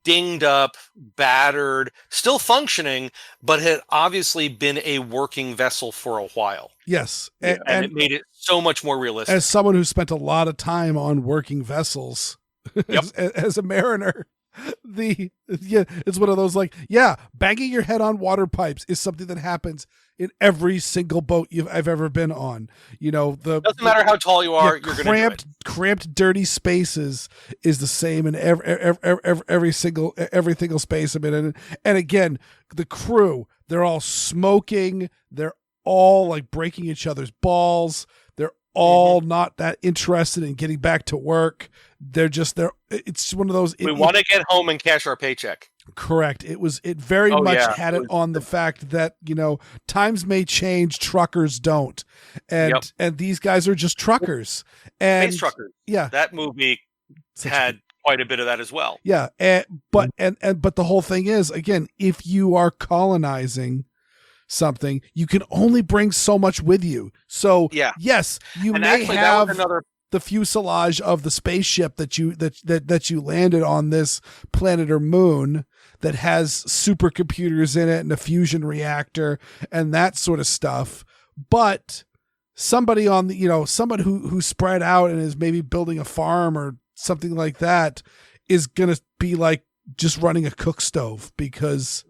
dinged up, battered, still functioning, but had obviously been a working vessel for a while. Yes, and it made it so much more realistic. As someone who spent a lot of time on working vessels, as a mariner. It's one of those banging your head on water pipes is something that happens in every single boat I've ever been on. Doesn't matter how tall you are, you're going to do it. Cramped, dirty spaces is the same in every single space. I mean, and again, the crew, they're all smoking. They're all breaking each other's balls. They're all not that interested in getting back to work. It's one of those. We want to get home and cash our paycheck. Correct. It very much had it on the fact that, times may change, truckers don't. And these guys are just truckers. And Space Truckers. Yeah. That movie had quite a bit of that as well. Yeah. But the whole thing is, again, if you are colonizing something, you can only bring so much with you. So yes, you may have the fuselage of the spaceship that you landed on this planet or moon that has supercomputers in it and a fusion reactor and that sort of stuff. But somebody on the, someone who spread out and is maybe building a farm or something like that is going to be just running a cook stove, because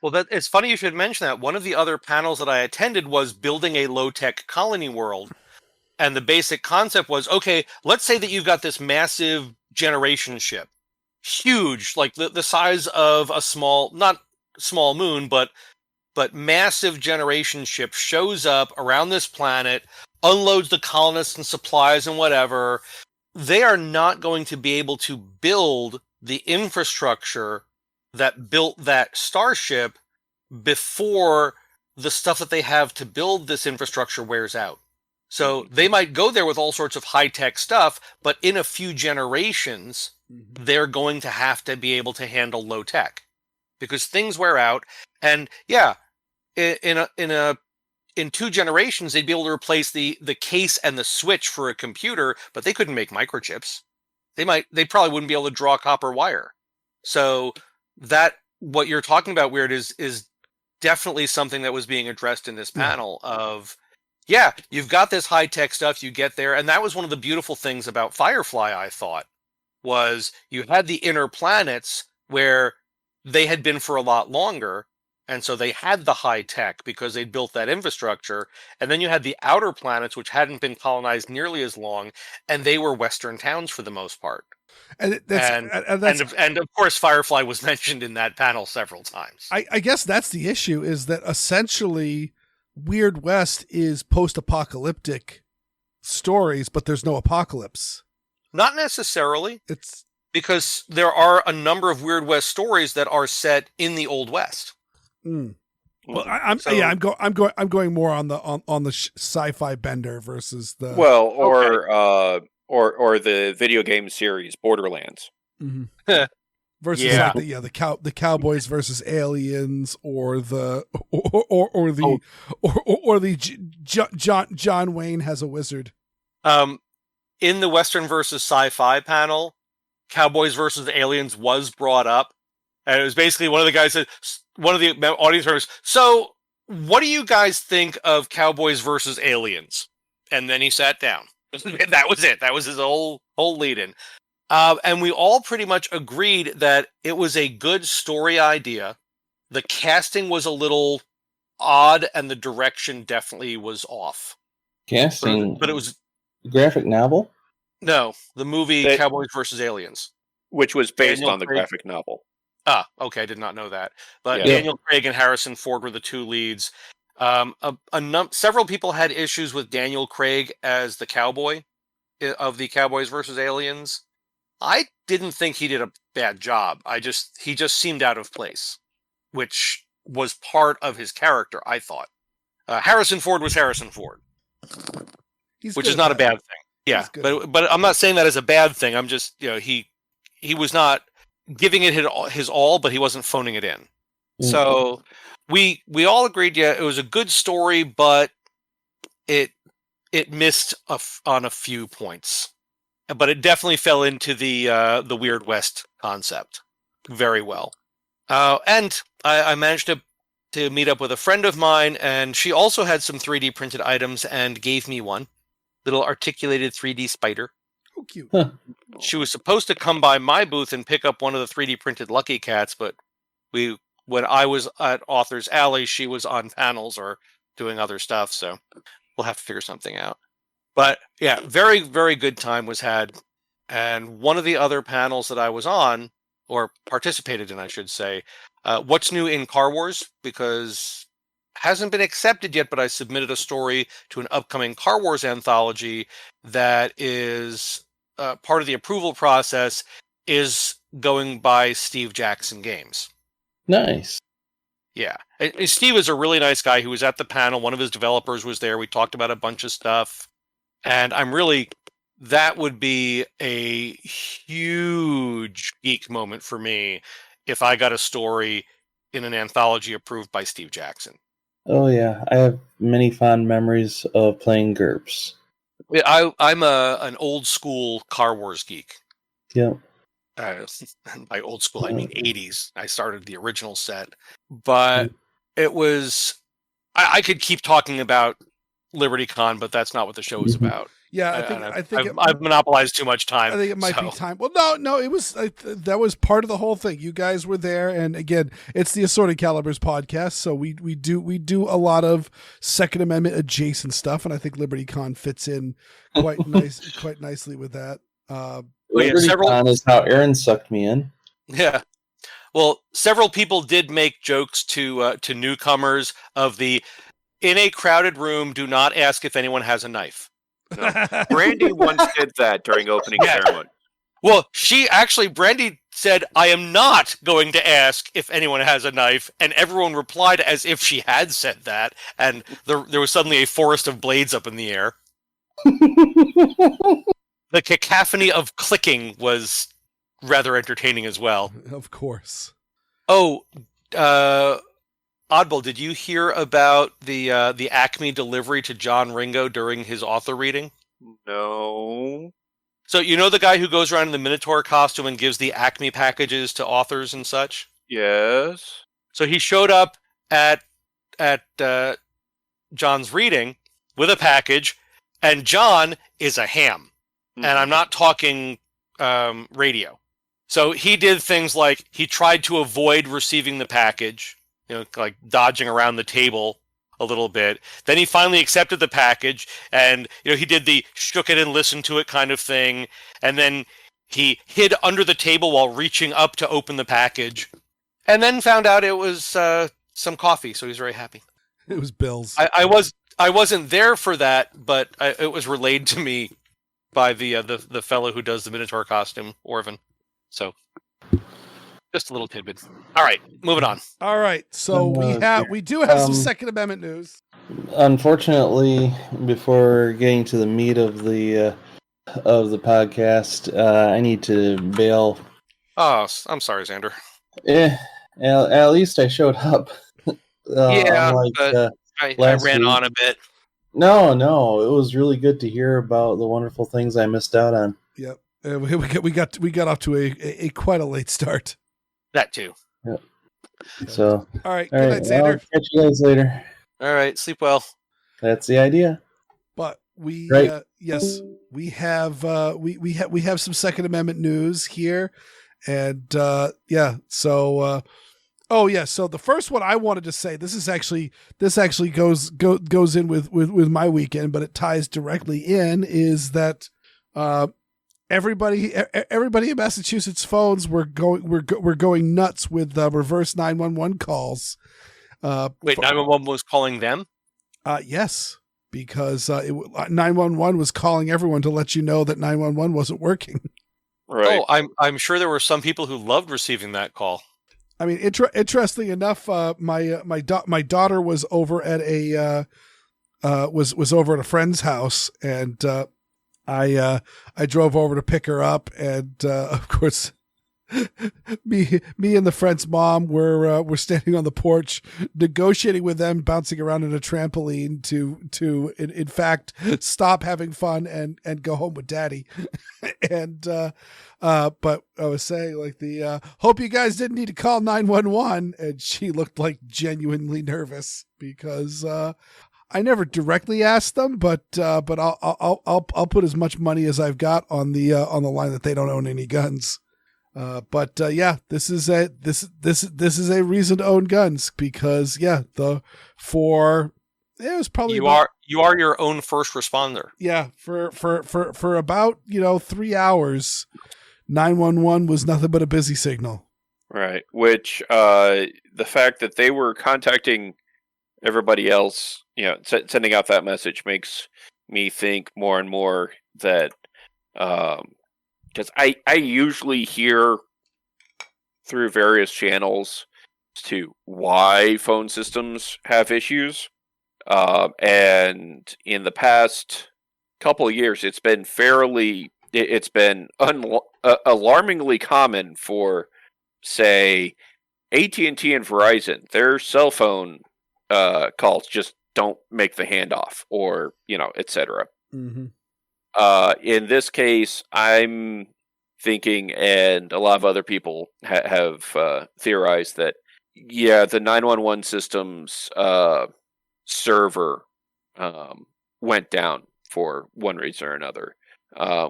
Well, it's funny you should mention that. One of the other panels that I attended was building a low-tech colony world. And the basic concept was, okay, let's say that you've got this massive generation ship. Huge, like the size of a not small moon, but massive generation ship shows up around this planet, unloads the colonists and supplies and whatever. They are not going to be able to build the infrastructure that built that starship before the stuff that they have to build this infrastructure wears out. So they might go there with all sorts of high-tech stuff, but in a few generations, they're going to have to be able to handle low-tech because things wear out. And yeah, in 2 generations, they'd be able to replace the case and the switch for a computer, but they couldn't make microchips. They probably wouldn't be able to draw copper wire. So that what you're talking about, Weird, is definitely something that was being addressed in this panel of, yeah, you've got this high-tech stuff, you get there, and that was one of the beautiful things about Firefly, I thought, was you had the inner planets where they had been for a lot longer, and so they had the high-tech because they'd built that infrastructure, and then you had the outer planets, which hadn't been colonized nearly as long, and they were Western towns for the most part. And of course, Firefly was mentioned in that panel several times. I guess that's the issue, is that essentially Weird West is post-apocalyptic stories, but there's no apocalypse. Not necessarily. It's because there are a number of Weird West stories that are set in the Old West. Well, I'm going more on the sci-fi bender versus the or the video game series Borderlands. Versus the Cowboys versus Aliens, or the John Wayne has a wizard. In the Western versus sci-fi panel, Cowboys versus Aliens was brought up, and it was basically one of the guys said, one of the audience members, so what do you guys think of Cowboys versus Aliens? And then he sat down. That was it. That was his whole lead-in. And we all pretty much agreed that it was a good story idea. The casting was a little odd, and the direction definitely was off. Casting? But it was... Graphic novel? No, the movie Cowboys versus Aliens. Which was based on the graphic novel. Ah, okay, I did not know that. But Daniel Craig and Harrison Ford were the 2 leads. Several people had issues with Daniel Craig as the cowboy of the Cowboys versus Aliens. I didn't think he did a bad job. He just seemed out of place, which was part of his character, I thought. Harrison Ford was Harrison Ford, which is not a bad thing. Yeah, but I'm not saying that as a bad thing. I'm just, he was not giving it his all, but he wasn't phoning it in. Mm-hmm. So we all agreed, it was a good story, but it missed on a few points. But it definitely fell into the Weird West concept very well. And I managed to meet up with a friend of mine, and she also had some 3D printed items and gave me one. Little articulated 3D spider. Oh, cute. Huh. She was supposed to come by my booth and pick up one of the 3D printed Lucky Cats, but when I was at Author's Alley, she was on panels or doing other stuff, so we'll have to figure something out. But yeah, very, very good time was had. And one of the other panels that I was on, or participated in, I should say, What's New in Car Wars, because hasn't been accepted yet, but I submitted a story to an upcoming Car Wars anthology that is part of the approval process, is going by Steve Jackson Games. Nice. Yeah. And Steve is a really nice guy who was at the panel. One of his developers was there. We talked about a bunch of stuff. And that would be a huge geek moment for me if I got a story in an anthology approved by Steve Jackson. Oh, yeah. I have many fond memories of playing GURPS. I'm an old school Car Wars geek. Yep. By old school, I mean 80s. I started the original set. But it was... I could keep talking about LibertyCon, but that's not what the show is about. Yeah, I think I've monopolized too much time. I think it might be time. Well, no, it was that was part of the whole thing. You guys were there, and again, it's the Assorted Calibers podcast, so we do a lot of Second Amendment adjacent stuff, and I think LibertyCon fits in quite nicely with that. LibertyCon is how Erin sucked me in. Yeah. Well, several people did make jokes to newcomers of the in a crowded room, do not ask if anyone has a knife. No. Brandy once did that during opening ceremony. Well, Brandy said, I am not going to ask if anyone has a knife, and everyone replied as if she had said that, and there was suddenly a forest of blades up in the air. The cacophony of clicking was rather entertaining as well. Of course. Oh, Oddball, did you hear about the Acme delivery to John Ringo during his author reading? No. So you know the guy who goes around in the Minotaur costume and gives the Acme packages to authors and such? Yes. So he showed up at John's reading with a package, and John is a ham. Mm-hmm. And I'm not talking radio. So he did things like he tried to avoid receiving the package, like dodging around the table a little bit. Then he finally accepted the package, and he did the shook it and listened to it kind of thing. And then he hid under the table while reaching up to open the package, and then found out it was some coffee. So he was very happy. It was Bill's. I wasn't there for that, but it was relayed to me by the fellow who does the Minotaur costume, Orvin. So, just a little tidbit. All right, moving on. All right, so we do have some Second Amendment news. Unfortunately, before getting to the meat of the podcast, I need to bail. Oh, I'm sorry, Xander. At least I showed up. I ran on a bit. No, it was really good to hear about the wonderful things I missed out on. Yep. We got off to a quite a late start. That too. Yep. So all right. Good night, Xander. I'll catch you guys later. All right. Sleep well. That's the idea. But we right. Yes, we have some Second Amendment news here, and So so the first one I wanted to say, this actually goes in with my weekend, but it ties directly in, is that everybody in Massachusetts phones were going nuts with reverse 911 calls. Wait, 911 was calling them? Yes, because 911 was calling everyone to let you know that 911 wasn't working. Right. Oh, I'm sure there were some people who loved receiving that call. I mean, interestingly enough, my daughter was over at was over at a friend's house, and I drove over to pick her up, and of course, me and the friend's mom were standing on the porch negotiating with them, bouncing around in a trampoline to in fact stop having fun and go home with daddy. And but I was saying, like, hope you guys didn't need to call 911, and she looked like genuinely nervous because I never directly asked them, but I'll put as much money as I've got on the line that they don't own any guns. This is a reason to own guns, because it was probably you are your own first responder. Yeah, for about 3 hours, 911 was nothing but a busy signal. Right, which the fact that they were contacting everybody else, sending out that message, makes me think more and more that because I usually hear through various channels to why phone systems have issues, and in the past couple of years, it's been alarmingly common for, say, AT&T and Verizon, their cell phone calls just don't make the handoff, or etc. Mm-hmm. In this case, I'm thinking, and a lot of other people have theorized, that the 911 system's server went down for one reason or another.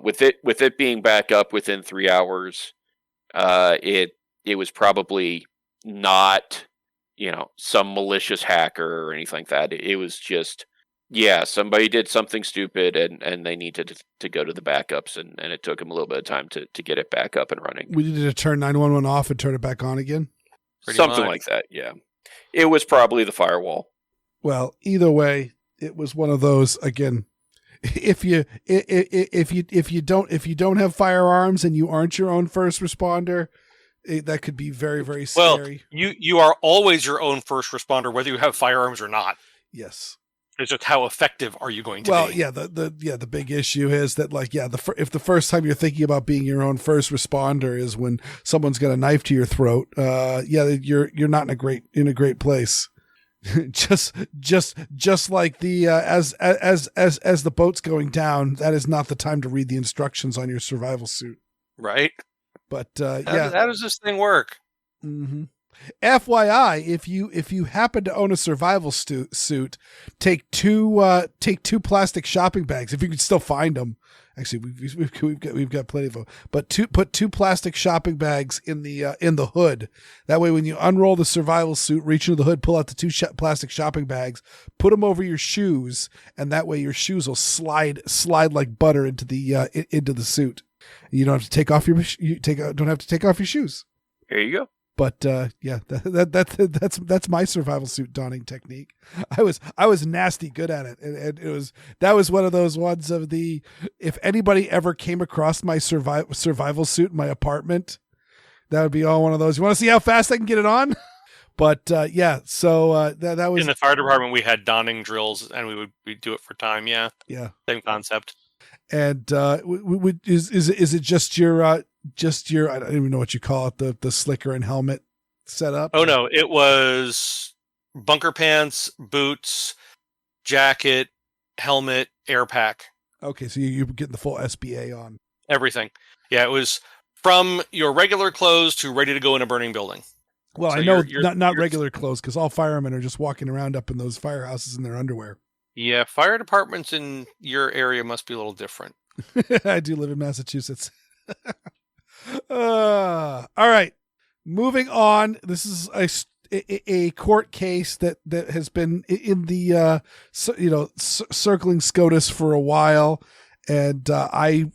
With it being back up within 3 hours, it was probably not, some malicious hacker or anything like that. It was just, somebody did something stupid and they needed to go to the backups, and it took them a little bit of time to get it back up and running. We needed to turn 911 off and turn it back on again? Something like that, yeah. It was probably the firewall. Well, either way, it was one of those, again, if you don't have firearms and you aren't your own first responder, that could be very, very scary. Well, you are always your own first responder, whether you have firearms or not. Yes. It's just how effective are you going to be? Well, yeah, the big issue is that, like, if the first time you're thinking about being your own first responder is when someone's got a knife to your throat, you're not in a great place. just like the as the boat's going down, that is not the time to read the instructions on your survival suit. Right. But how does this thing work? Mm-hmm. FYI, if you happen to own a survival suit, take two plastic shopping bags if you can still find them. Actually, we've got plenty of them. But put two plastic shopping bags in the hood. That way, when you unroll the survival suit, reach into the hood, pull out the two plastic shopping bags, put them over your shoes, and that way your shoes will slide like butter into the suit. You don't have to take off your shoes. There you go. But that's my survival suit donning technique. I was nasty good at it, and that was one of those ones of the, if anybody ever came across my survival suit in my apartment, that would be all one of those. You want to see how fast I can get it on? But that was in the fire department. We had donning drills, and we'd do it for time. Yeah, same concept. And is it just your I don't even know what you call it, the slicker and helmet setup? Oh no, it was bunker pants, boots, jacket, helmet, air pack. Okay, so you're getting the full SBA on everything. Yeah, it was from your regular clothes to ready to go in a burning building. Well, so I know not regular clothes, because all firemen are just walking around up in those firehouses in their underwear. Yeah, fire departments in your area must be a little different. I do live in Massachusetts. All right, moving on. This is a court case that has been in the circling SCOTUS for a while, and I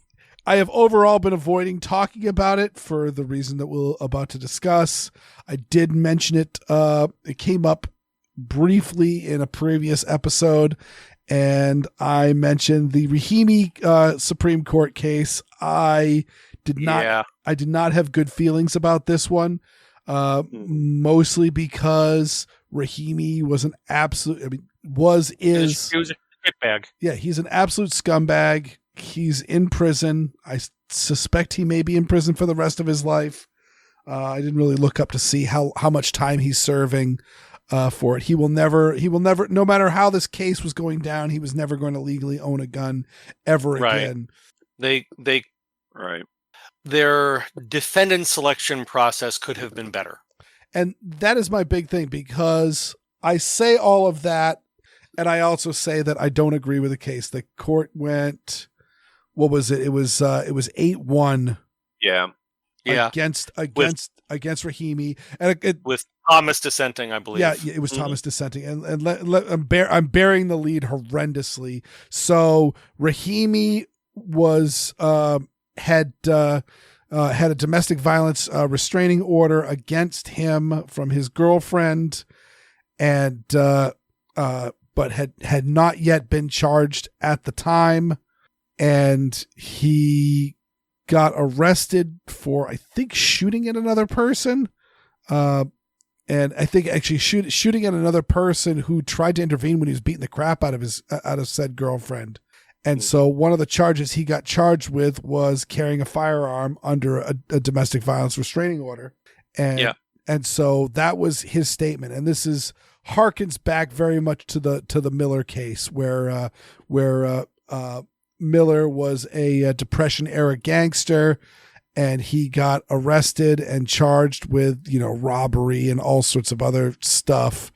have overall been avoiding talking about it for the reason that we're about to discuss. I did mention it. It came up briefly in a previous episode, and I mentioned the Rahimi Supreme Court case. I did not have good feelings about this one, mostly because Rahimi was an absolute, he was a shitbag. Yeah, he's an absolute scumbag. He's in prison. I suspect he may be in prison for the rest of his life. I didn't really look up to see how much time he's serving for it. He will never, no matter how this case was going down, he was never going to legally own a gun ever again. Right. Their defendant selection process could have been better. And that is my big thing, because I say all of that, and I also say that I don't agree with the case. The court went, what was it? It was 8-1. Yeah. Against Rahimi, and with Thomas dissenting, I believe. Yeah, it was Thomas dissenting, and I'm bearing the lead horrendously. So Rahimi was had a domestic violence restraining order against him from his girlfriend, and but had not yet been charged at the time, and he got arrested for, I think, shooting at another person, and I think actually shooting at another person who tried to intervene when he was beating the crap out of said girlfriend. And so one of the charges he got charged with was carrying a firearm under a domestic violence restraining order. And so that was his statement. And this harkens back very much to the Miller case, where Miller was a Depression era gangster, and he got arrested and charged with, robbery and all sorts of other stuff.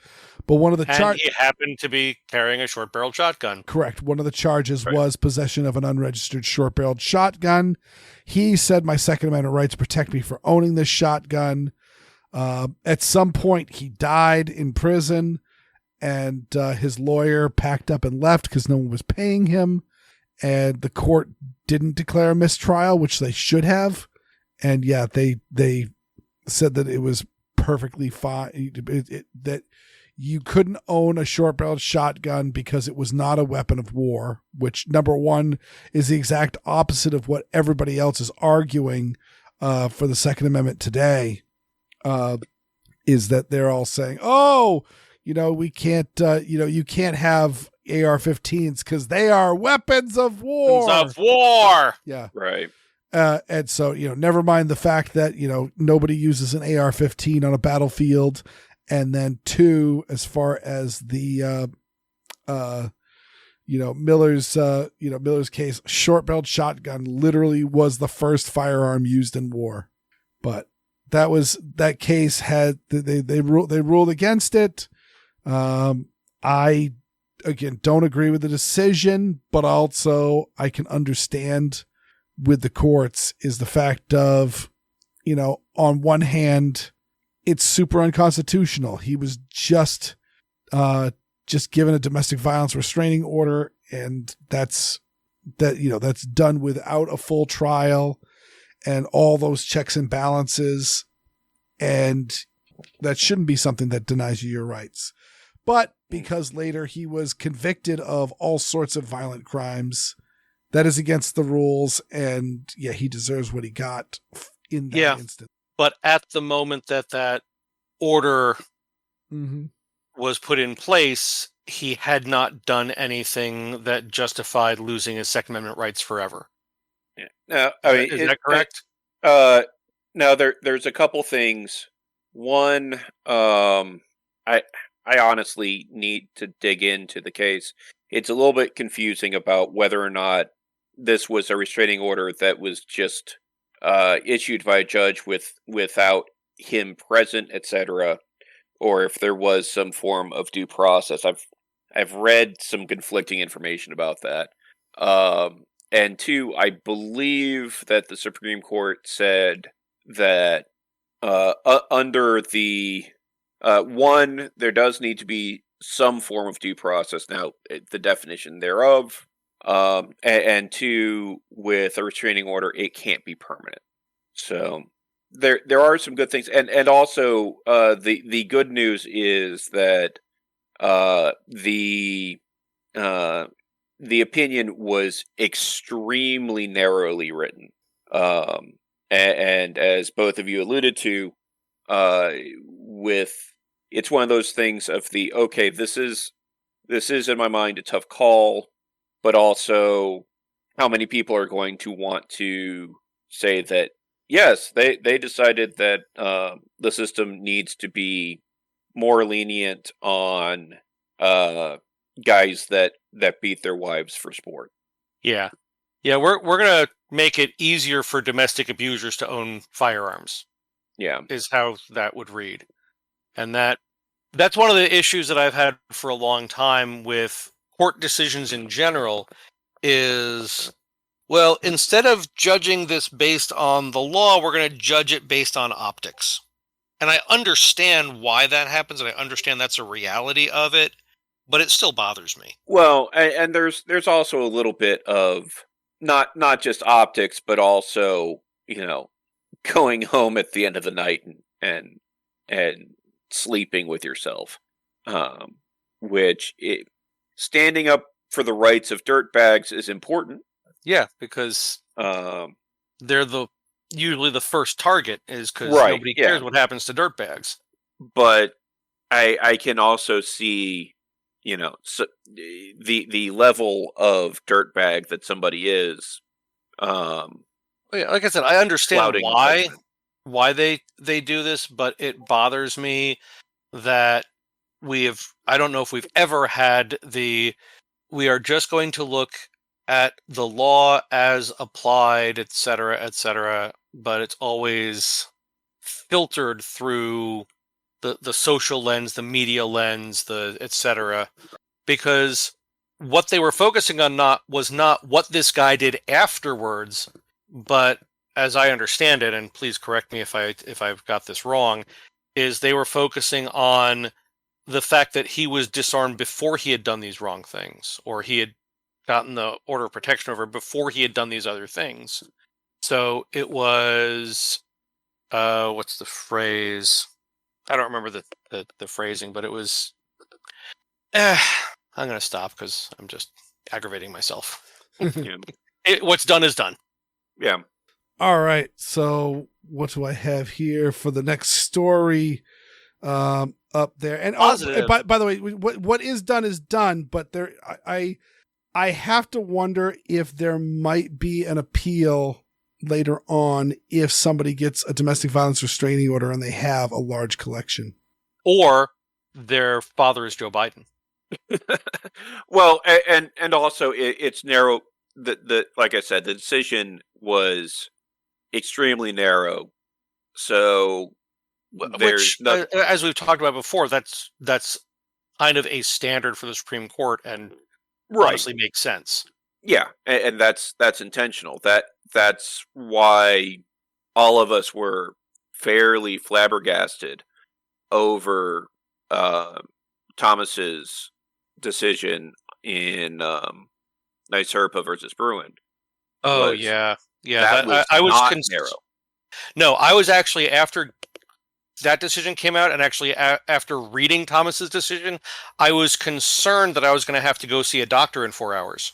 But one of the And he happened to be carrying a short-barreled shotgun. Correct. One of the charges was possession of an unregistered short-barreled shotgun. He said, my Second Amendment rights protect me for owning this shotgun. At some point, he died in prison, and his lawyer packed up and left because no one was paying him. And the court didn't declare a mistrial, which they should have. And yeah, they said that it was perfectly fine, that you couldn't own a short-barreled shotgun because it was not a weapon of war, which, number one, is the exact opposite of what everybody else is arguing for the Second Amendment today, is that they're all saying, oh, we can't, you can't have AR-15s because they are weapons of war. Weapons of war. Yeah. Right. And so, never mind the fact that, nobody uses an AR-15 on a battlefield. And then two, as far as the, Miller's case, short-barreled shotgun literally was the first firearm used in war. But that case had, they ruled against it. I, again, don't agree with the decision, but also I can understand with the courts is the fact of, on one hand, it's super unconstitutional. He was just given a domestic violence restraining order, and that's done without a full trial and all those checks and balances, and that shouldn't be something that denies you your rights. But because later he was convicted of all sorts of violent crimes, that is against the rules, and yeah, he deserves what he got in that instance. But at the moment that order was put in place, he had not done anything that justified losing his Second Amendment rights forever. Yeah. Now, is that correct? Now there's a couple things. One, I honestly need to dig into the case. It's a little bit confusing about whether or not this was a restraining order that was just issued by a judge without him present, etc., or if there was some form of due process. I've read some conflicting information about that. And two, I believe that the Supreme Court said that under the one, there does need to be some form of due process. Now, the definition thereof. And two, with a restraining order, it can't be permanent. So there are some good things, and also the good news is that the opinion was extremely narrowly written, and as both of you alluded to, it's one of those things of this is in my mind a tough call. But also, how many people are going to want to say that, yes, they decided that the system needs to be more lenient on guys that beat their wives for sport. Yeah. Yeah, we're going to make it easier for domestic abusers to own firearms. Yeah. Is how that would read. And that's one of the issues that I've had for a long time with court decisions in general is, well, instead of judging this based on the law, we're going to judge it based on optics. And I understand why that happens, and I understand that's a reality of it, but it still bothers me. Well, and there's also a little bit of not just optics, but also, going home at the end of the night and sleeping with yourself, which standing up for the rights of dirtbags is important. Yeah, because they're usually the first target, is because nobody cares what happens to dirtbags. But I can also see, the level of dirtbag that somebody is. Like I said, I understand why they do this, but it bothers me that I don't know if we've ever had we are just going to look at the law as applied, et cetera, but it's always filtered through the social lens, the media lens, the etc. Because what they were focusing on was not what this guy did afterwards, but as I understand it, and please correct me if I've got this wrong, is they were focusing on the fact that he was disarmed before he had done these wrong things, or he had gotten the order of protection over before he had done these other things. So it was, what's the phrase? I don't remember the phrasing, but it was, I'm going to stop because I'm just aggravating myself. Yeah. What's done is done. Yeah. All right. So what do I have here for the next story up there? And Positive. By the way, what is done, but there, I have to wonder if there might be an appeal later on if somebody gets a domestic violence restraining order and they have a large collection. Or their father is Joe Biden. Well, and also it's narrow. The like I said, the decision was extremely narrow. So there's Which, as we've talked about before, that's kind of a standard for the Supreme Court, and honestly makes sense. Yeah, and that's intentional. That's why all of us were fairly flabbergasted over Thomas's decision in NYSERPA versus Bruin. Oh yeah. That was I was not narrow. No, I was actually, after that decision came out, and actually after reading Thomas's decision, I was concerned that I was going to have to go see a doctor in 4 hours.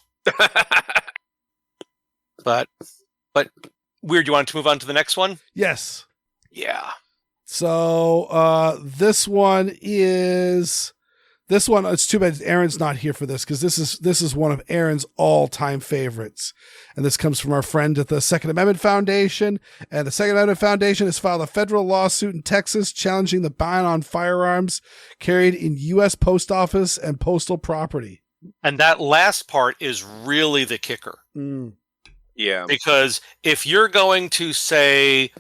But Weird, you want to move on to the next one? Yes. Yeah. So this one, it's too bad Erin's not here for this, because this is one of Erin's all-time favorites. And this comes from our friend at the Second Amendment Foundation. And the Second Amendment Foundation has filed a federal lawsuit in Texas challenging the ban on firearms carried in U.S. post office and postal property. And that last part is really the kicker. Yeah. Because if you're going to say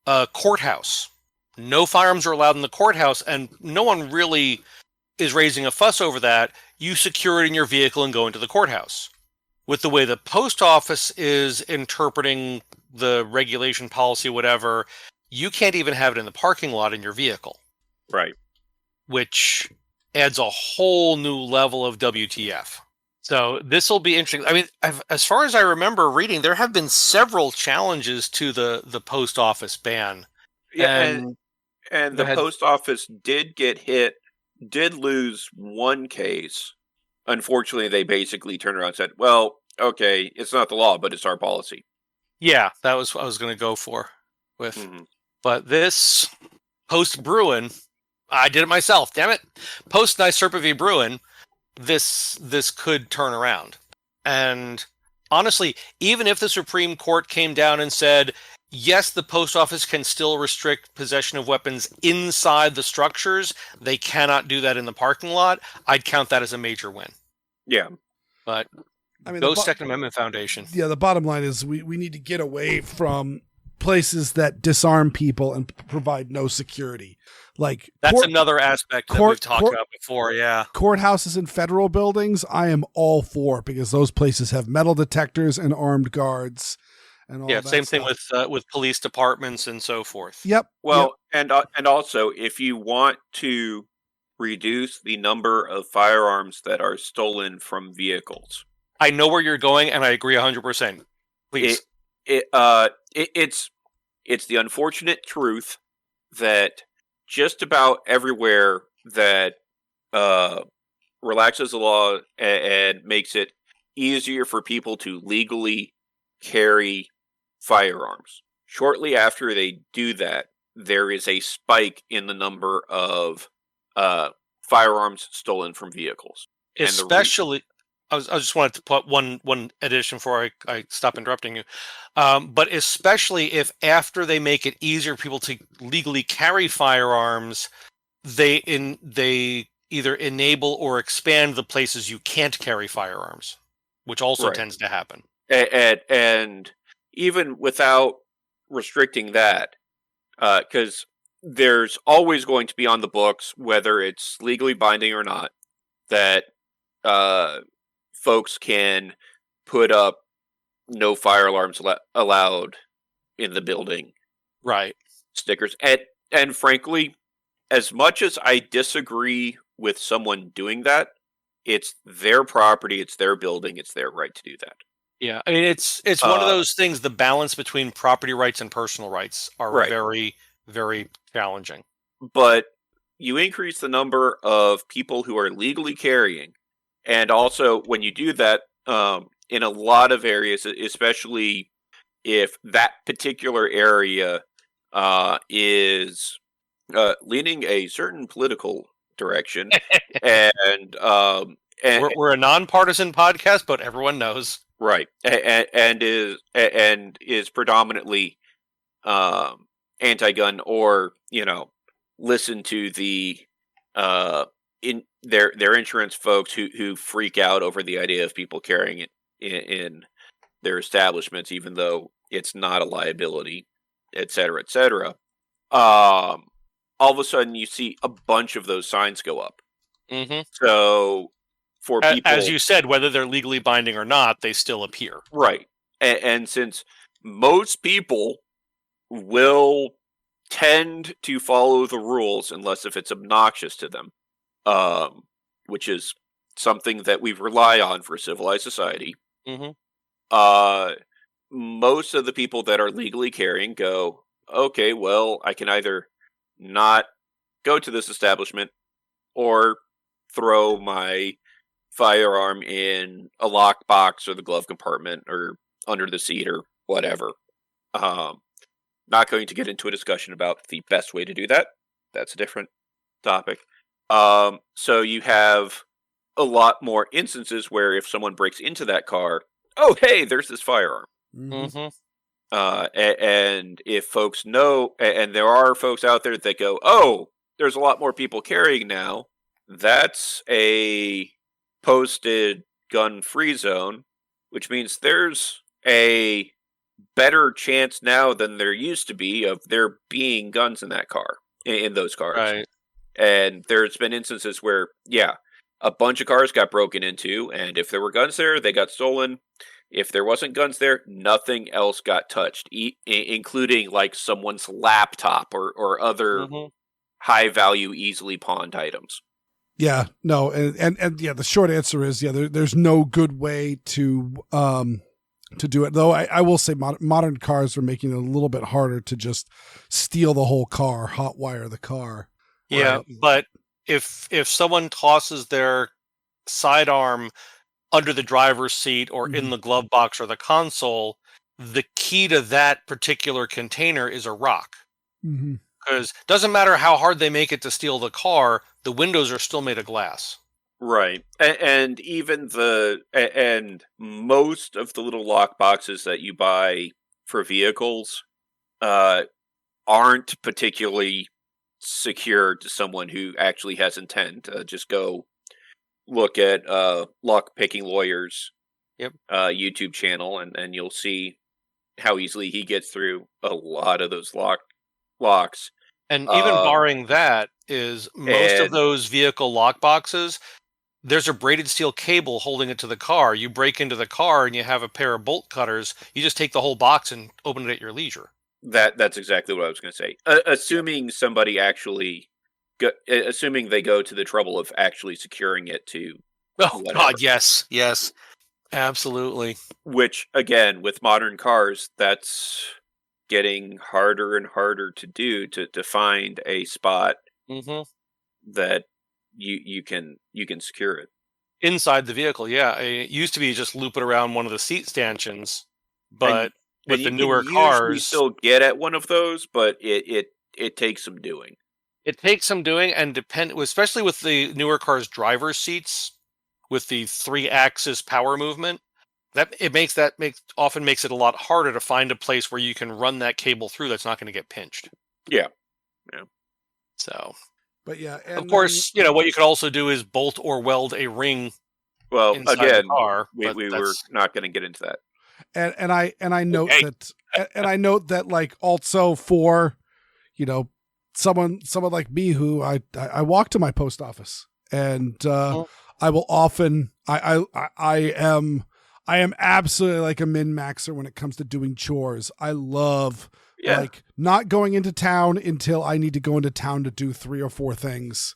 a courthouse, no firearms are allowed in the courthouse, and no one really is raising a fuss over that, you secure it in your vehicle and go into the courthouse. With the way the post office is interpreting the regulation, policy, whatever, you can't even have it in the parking lot in your vehicle. Right. Which adds a whole new level of WTF. So this will be interesting. I mean, as far as I remember reading, there have been several challenges to the post office ban. Yeah, and the post office did get hit, did lose one case. Unfortunately, they basically turned around and said, well, okay, it's not the law, but it's our policy. Yeah, that was what I was going to go for with. Mm-hmm. But this post Bruin, I did it myself, damn it. Post NYSERPA v. Bruin, this could turn around. And honestly, even if the Supreme Court came down and said, yes, the post office can still restrict possession of weapons inside the structures, they cannot do that in the parking lot, I'd count that as a major win. Yeah. But I mean, go Second Amendment Foundation. Yeah, the bottom line is we need to get away from places that disarm people and provide no security. Like that's another aspect that we've talked about before. Yeah, courthouses and federal buildings, I am all for, because those places have metal detectors and armed guards, and all. Yeah, same thing with police departments and so forth. Yep. Well, and also, if you want to reduce the number of firearms that are stolen from vehicles, I know where you're going, and I agree 100%. Please. It's the unfortunate truth that just about everywhere that relaxes the law and makes it easier for people to legally carry firearms, shortly after they do that, there is a spike in the number of firearms stolen from vehicles. Especially, I just wanted to put one addition before I stop interrupting you. But especially if after they make it easier for people to legally carry firearms, they either enable or expand the places you can't carry firearms, which also tends to happen. And even without restricting that, because there's always going to be on the books, whether it's legally binding or not, that folks can put up no fire alarms allowed in the building Right. stickers. And frankly, as much as I disagree with someone doing that, it's their property, it's their building, it's their right to do that. Yeah, I mean, it's one of those things. The balance between property rights and personal rights are Right. very, very challenging. But you increase the number of people who are legally carrying, and also when you do that, in a lot of areas, especially if that particular area is leaning a certain political direction, and We're a nonpartisan podcast, but everyone knows. right, and is predominantly anti-gun, or listen to the in their insurance folks who freak out over the idea of people carrying it in their establishments, even though it's not a liability, et cetera, et cetera. All of a sudden, you see a bunch of those signs go up. Mm-hmm. So for people, as you said, whether they're legally binding or not, they still appear. right? And since most people will tend to follow the rules unless if it's obnoxious to them, which is something that we rely on for civilized society. Mm-hmm. Most of the people that are legally carrying go, okay, well, I can either not go to this establishment or throw my firearm in a lockbox or the glove compartment or under the seat or whatever. Not going to get into a discussion about the best way to do that. That's a different topic. So you have a lot more instances where if someone breaks into that car, oh, hey, there's this firearm. Mm-hmm. And if folks know, and there are folks out there that go, oh, there's a lot more people carrying now, that's a posted gun-free zone, which means there's a better chance now than there used to be of there being guns in that car, in those cars. Right. And there's been instances where, yeah, a bunch of cars got broken into, and if there were guns there, they got stolen. If there wasn't guns there, nothing else got touched, including like someone's laptop or other Mm-hmm. high-value, easily pawned items. Yeah, no, and yeah, the short answer is there's no good way to do it. Though I will say modern cars are making it a little bit harder to just steal the whole car, hotwire the car. Yeah, but if someone tosses their sidearm under the driver's seat or in the glove box or the console, the key to that particular container is a rock. Mm-hmm. Because it doesn't matter how hard they make it to steal the car, the windows are still made of glass. Right. And even and most of the little lock boxes that you buy for vehicles aren't particularly secure to someone who actually has intent. Just go look at Lock Picking Lawyer's YouTube channel, and you'll see how easily he gets through a lot of those locks. And even barring that, is most of those vehicle lock boxes, there's a braided steel cable holding it to the car. You break into the car and you have a pair of bolt cutters. You just take the whole box and open it at your leisure. That's exactly what I was going to say. Assuming somebody actually, assuming they go to the trouble of actually securing it to. Oh whatever. God, yes, absolutely. Which again, with modern cars, that's getting harder and harder to do, to find a spot that you can secure it inside the vehicle. Yeah, it used to be just loop it around one of the seat stanchions, but with the newer cars, you still get at one of those, but it takes some doing. It takes some doing, and especially with the newer cars' driver's seats with the 3-axis power movement. Often makes it a lot harder to find a place where you can run that cable through that's not going to get pinched. Yeah. So, but yeah, of course, what you could also do is bolt or weld a ring. Well, inside again, the car, we were not going to get into that. And I note that like also for someone like me who I walk to my post office, and I will often I am absolutely like a min-maxer when it comes to doing chores. I love like not going into town until I need to go into town to do 3 or 4 things.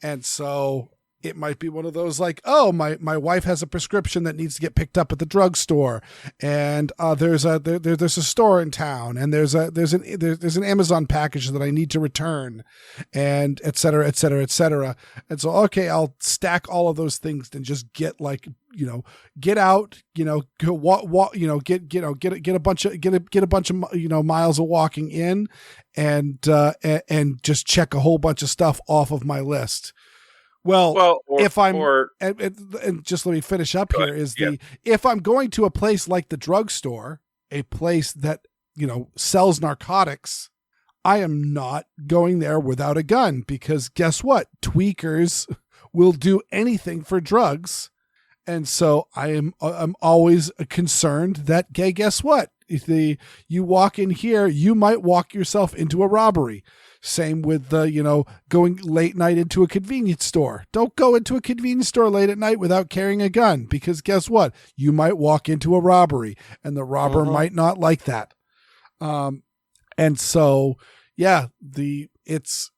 And so it might be one of those like, oh, my wife has a prescription that needs to get picked up at the drugstore, and there's a store in town, and there's an Amazon package that I need to return, and et cetera, et cetera, et cetera. And so, okay, I'll stack all of those things and just get like, get out, go walk, get a bunch of miles of walking in, and just check a whole bunch of stuff off of my list. Well, if I'm, and just let me finish up here, if I'm going to a place like the drugstore, a place that, sells narcotics, I am not going there without a gun, because guess what? Tweakers will do anything for drugs. And so I'm always concerned that, hey, guess what? If you walk in here, you might walk yourself into a robbery. Same with going late night into a convenience store. Don't go into a convenience store late at night without carrying a gun, because guess what? You might walk into a robbery, and the robber might not like that. And so, yeah, it's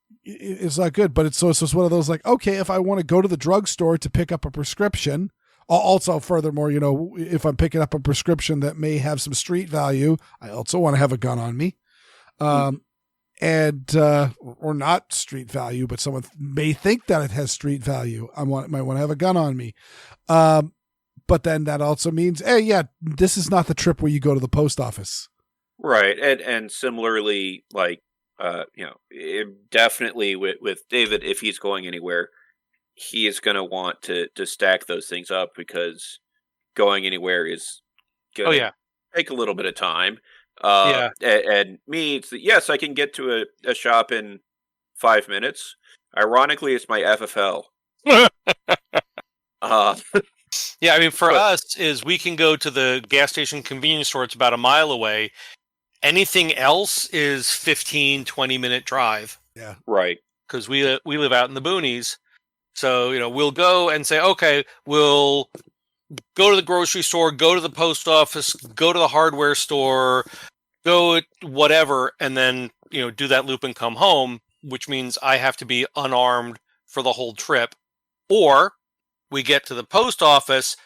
not good, but it's one of those like, okay, if I want to go to the drugstore to pick up a prescription, also furthermore, if I'm picking up a prescription that may have some street value, I also want to have a gun on me. And or not street value, but someone may think that it has street value. Might want to have a gun on me. But then that also means, hey, yeah, this is not the trip where you go to the post office. Right. And similarly, like, definitely with David, if he's going anywhere, he is going to want to stack those things up, because going anywhere is going to take a little bit of time. And me, it's yes, I can get to a shop in 5 minutes. Ironically, it's my FFL. Yeah, I mean, for us, is we can go to the gas station convenience store. It's about a mile away. Anything else is 15, 20-minute drive. Yeah. Right. Because we live out in the boonies. So, we'll go and say, okay, we'll go to the grocery store, go to the post office, go to the hardware store, go whatever, and then, do that loop and come home, which means I have to be unarmed for the whole trip. Or we get to the post office,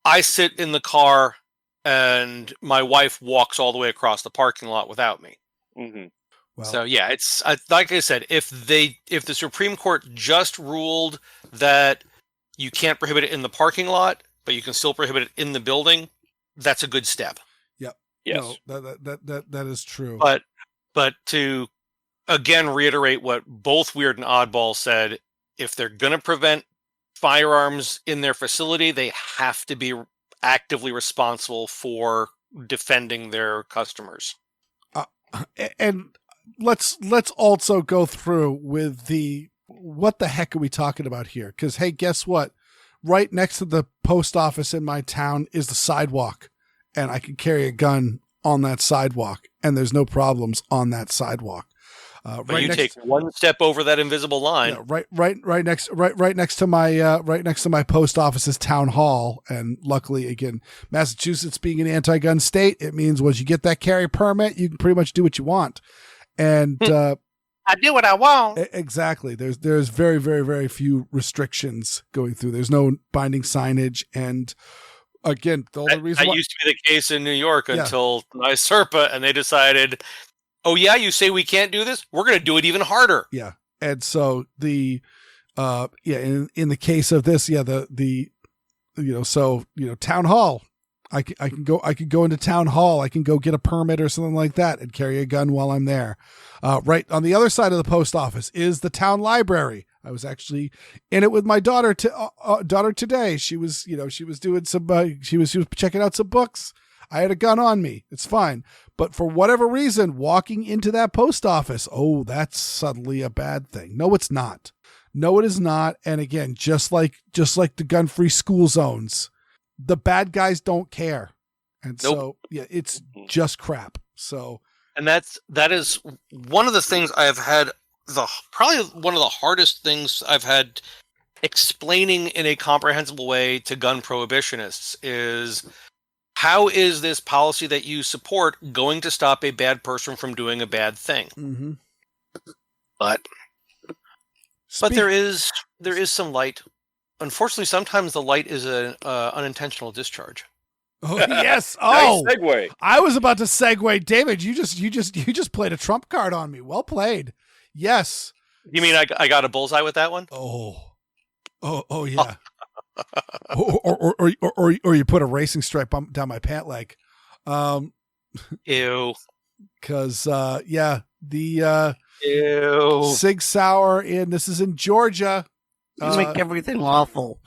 I sit in the car, and my wife walks all the way across the parking lot without me. Mm-hmm. Well, so yeah, it's like I said, if the Supreme Court just ruled that you can't prohibit it in the parking lot, but you can still prohibit it in the building, that's a good step. Yep. Yes. No, that is true. But to again reiterate what both Weer'd and Oddball said, if they're going to prevent firearms in their facility, they have to be actively responsible for defending their customers. And let's also go through with what the heck are we talking about here? Because, hey, guess what? Right next to the post office in my town is the sidewalk, and I can carry a gun on that sidewalk, and there's no problems on that sidewalk. But you take one step over that invisible line. Yeah, right next to my post office's town hall, and luckily, again, Massachusetts being an anti-gun state, it means once you get that carry permit, you can pretty much do what you want. And I do what I want. Exactly. There's very, very, very few restrictions going through. There's no binding signage, and again, the only reason that used to be the case in New York until NYSERPA, and they decided, oh yeah, you say we can't do this? We're going to do it even harder. Yeah. And so in the case of this, town hall, I can go into town hall. I can go get a permit or something like that and carry a gun while I'm there. Right on the other side of the post office is the town library. I was actually in it with my daughter today. She was doing some, she was checking out some books. I had a gun on me. It's fine. But for whatever reason, walking into that post office, oh, that's suddenly a bad thing. No, it's not. No, it is not. And again, just like the gun-free school zones, the bad guys don't care. And so, yeah, it's just crap. So, and that is one of the things I have had probably one of the hardest things I've had explaining in a comprehensible way to gun prohibitionists is, how is this policy that you support going to stop a bad person from doing a bad thing? Mm-hmm. But there is some light. Unfortunately, sometimes the light is an unintentional discharge. Oh yes! Nice segue. I was about to segue, David. You just played a trump card on me. Well played. Yes. You mean I got a bullseye with that one? Oh yeah. or you put a racing stripe down my pant leg. Ew. Because the Ew. Sig Sauer this is in Georgia. You make everything lawful.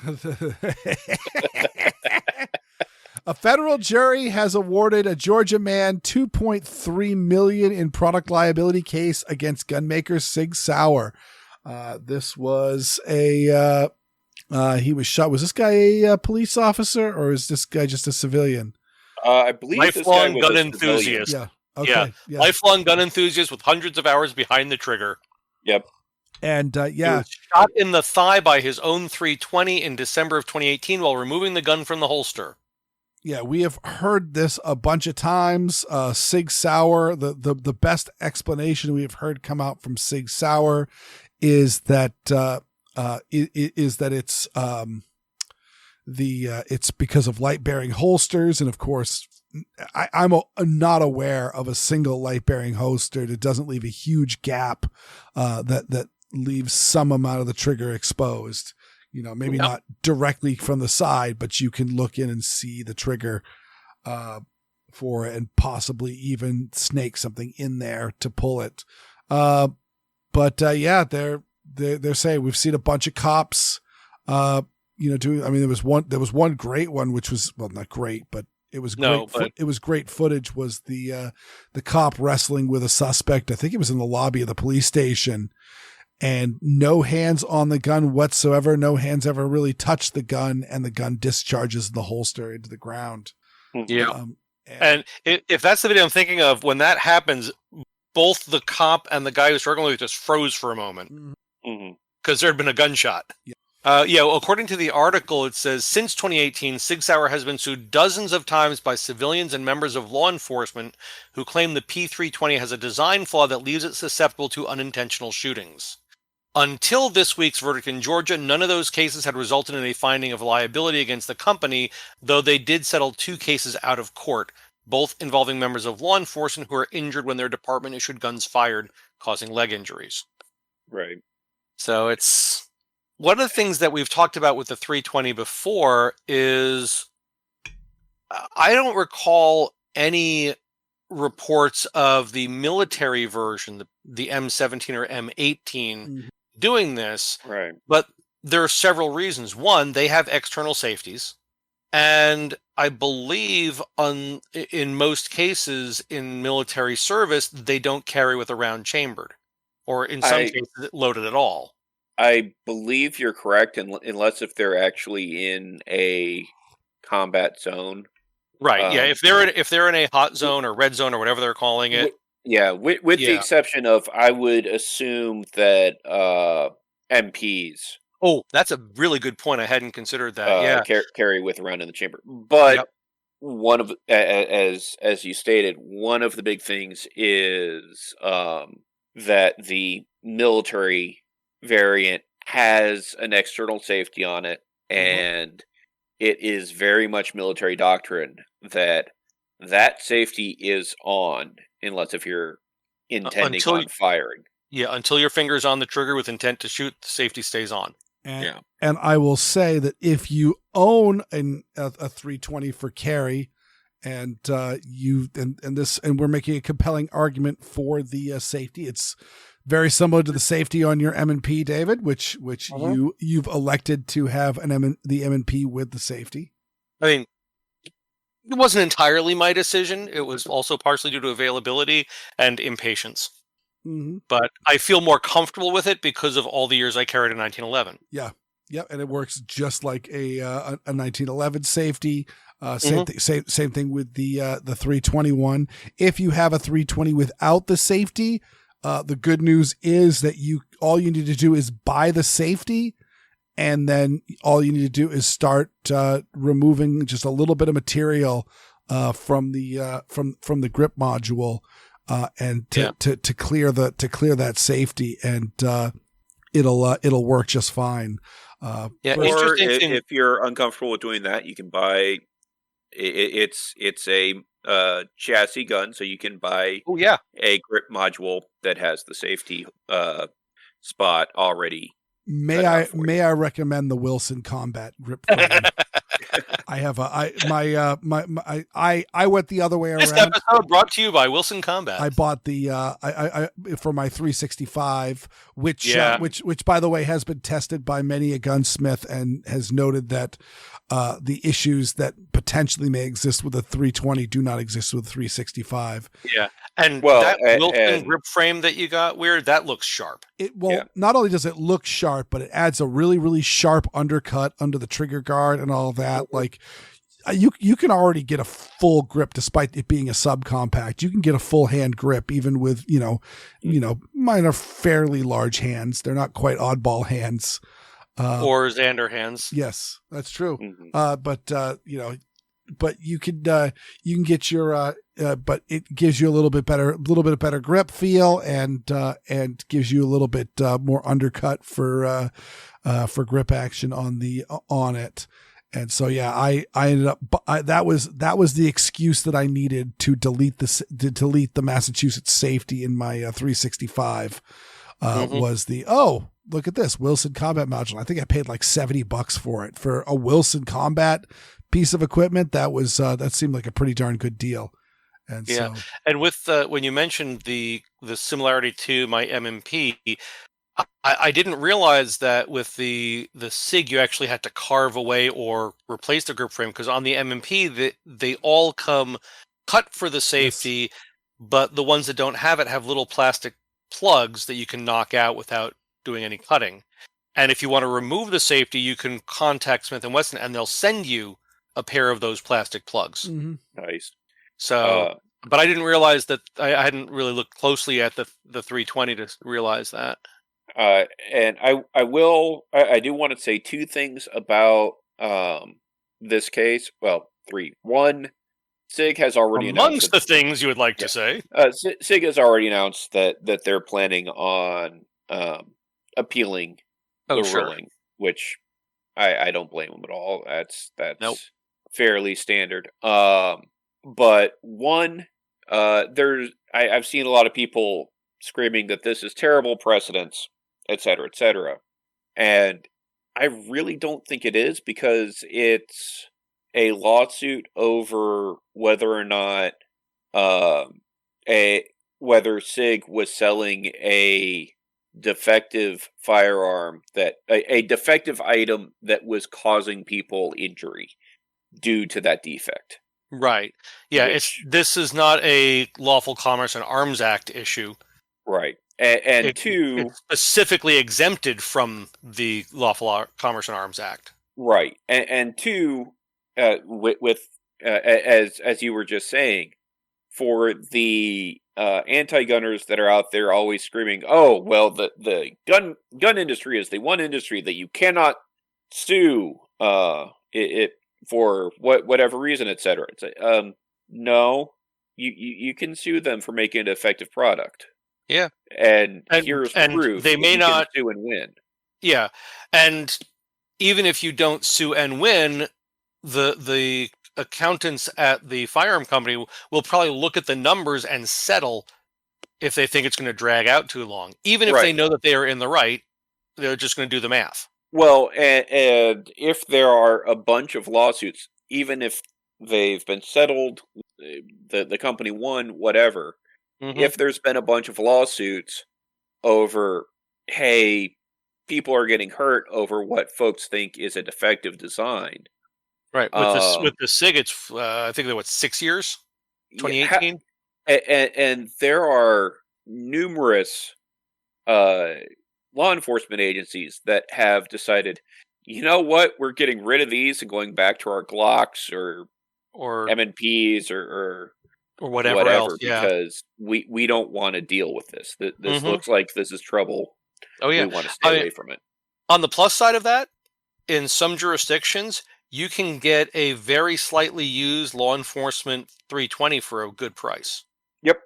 A federal jury has awarded a Georgia man $2.3 million in product liability case against gunmaker Sig Sauer. This was he was shot. Was this guy a police officer, or is this guy just a civilian? I believe lifelong this guy was gun a enthusiast. Yeah. Okay. Yeah. Lifelong gun enthusiast with hundreds of hours behind the trigger. Yep. And He was shot in the thigh by his own .320 in December of 2018 while removing the gun from the holster. Yeah, we have heard this a bunch of times. Sig Sauer, the best explanation we have heard come out from Sig Sauer is that it's because of light bearing holsters, and of course, I'm not aware of a single light bearing holster that doesn't leave a huge gap that leaves some amount of the trigger exposed. You know, maybe not directly from the side, but you can look in and see the trigger for it, and possibly even snake something in there to pull it. But they're saying we've seen a bunch of cops, doing. I mean, there was one great one, which was, well, not great, but it was great. It was great footage. Was the cop wrestling with a suspect? I think it was in the lobby of the police station. And no hands on the gun whatsoever. No hands ever really touch the gun, and the gun discharges the holster into the ground. Yeah. And if that's the video I'm thinking of, when that happens, both the cop and the guy who's struggling with it just froze for a moment because there had been a gunshot. Yeah. According to the article, it says, since 2018, Sig Sauer has been sued dozens of times by civilians and members of law enforcement who claim the P320 has a design flaw that leaves it susceptible to unintentional shootings. Until this week's verdict in Georgia, none of those cases had resulted in a finding of liability against the company, though they did settle 2 cases out of court, both involving members of law enforcement who were injured when their department issued guns fired, causing leg injuries. Right. So it's one of the things that we've talked about with the 320 before is I don't recall any reports of the military version, the M17 or M18, doing this. Right. But there are several reasons. One, they have external safeties. And I believe in most cases in military service, they don't carry with a round chambered, or in some cases loaded at all. I believe you're correct, unless if they're actually in a combat zone. Right. Yeah. If they're in a hot zone or red zone or whatever they're calling it. With the exception of, I would assume that MPs. Oh, that's a really good point. I hadn't considered that. Carry with around in the chamber. But one of, as you stated, one of the big things is that the military variant has an external safety on it, and it is very much military doctrine that safety is on, unless if you're intending on firing. Yeah, until your finger's on the trigger with intent to shoot, the safety stays on. And I will say that if you own a 320 for carry, and we're making a compelling argument for the safety, it's very similar to the safety on your M&P, David, which you've elected to have the M&P with the safety. I mean, it wasn't entirely my decision. It was also partially due to availability and impatience. But I feel more comfortable with it because of all the years I carried a 1911. Yeah. And it works just like a 1911 safety. Same thing with the 321. If you have a 320 without the safety, The good news is that all you need to do is buy the safety, and then all you need to do is start removing just a little bit of material from the grip module, and to clear that safety, and it'll work just fine. Or if you're uncomfortable with doing that, you can buy. It's a chassis gun, so you can buy a grip module that has the safety spot already. May I recommend the Wilson Combat grip frame? I went the other way around. This episode brought to you by Wilson Combat. I bought the I for my 365, which by the way has been tested by many a gunsmith and has noted that the issues that potentially may exist with a 320 do not exist with 365. Yeah. And that Wilson grip frame that you got, Weird, that looks sharp. Not only does it look sharp, but it adds a really, really sharp undercut under the trigger guard and all that. Like you can already get a full grip despite it being a subcompact. You can get a full hand grip even with, mine are fairly large hands. They're not quite oddball hands. Or Xander hands. Yes, that's true. Mm-hmm. But you can get your but it gives you a little bit better grip feel, and gives you a little bit more undercut for grip action on it. And so I ended up that was the excuse that I needed to delete the Massachusetts safety in my 365 was look at this Wilson Combat module. I think I paid like $70 for it for a Wilson Combat piece of equipment. That seemed like a pretty darn good deal. And and with when you mentioned the similarity to my MMP, I didn't realize that with the SIG you actually had to carve away or replace the grip frame, because on the MMP they all come cut for the safety, but the ones that don't have it have little plastic plugs that you can knock out without doing any cutting. And if you want to remove the safety, you can contact Smith & Wesson and they'll send you a pair of those plastic plugs. Mm-hmm. Nice. So, but I didn't realize that. I hadn't really looked closely at the 320 to realize that. And I do want to say two things about this case. Well, three. One, SIG has already amongst the things you would like to say. SIG has already announced that they're planning on appealing the ruling, which I don't blame them at all. That's fairly standard. But one, I've seen a lot of people screaming that this is terrible precedence, et cetera, and I really don't think it is, because it's a lawsuit over whether or not whether SIG was selling a defective firearm, that a defective item that was causing people injury due to that defect. Right. Yeah, this is not a Lawful Commerce and Arms Act issue. Right. And two, it's specifically exempted from the Lawful Commerce and Arms Act. Right. And two, as you were just saying, for the anti-gunners that are out there always screaming, "Oh, well, the gun industry is the one industry that you cannot sue it for whatever reason, etc." It's no, you can sue them for making an effective product. Yeah, and here's proof. They may not sue and win. Yeah, and even if you don't sue and win, the accountants at the firearm company will probably look at the numbers and settle if they think it's going to drag out too long. Even if they know that they are in the right, they're just going to do the math. Well, and if there are a bunch of lawsuits, even if they've been settled, the company won, whatever, if there's been a bunch of lawsuits over, hey, people are getting hurt over what folks think is a defective design. Right. With the SIG, it's I think they're 6 years? 2018? And there are numerous law enforcement agencies that have decided, you know what, we're getting rid of these and going back to our Glocks or M&Ps or or whatever else. Yeah. Because we don't want to deal with this. This looks like this is trouble. Oh yeah. We want to stay away from it. On the plus side of that, in some jurisdictions, you can get a very slightly used law enforcement 320 for a good price. Yep.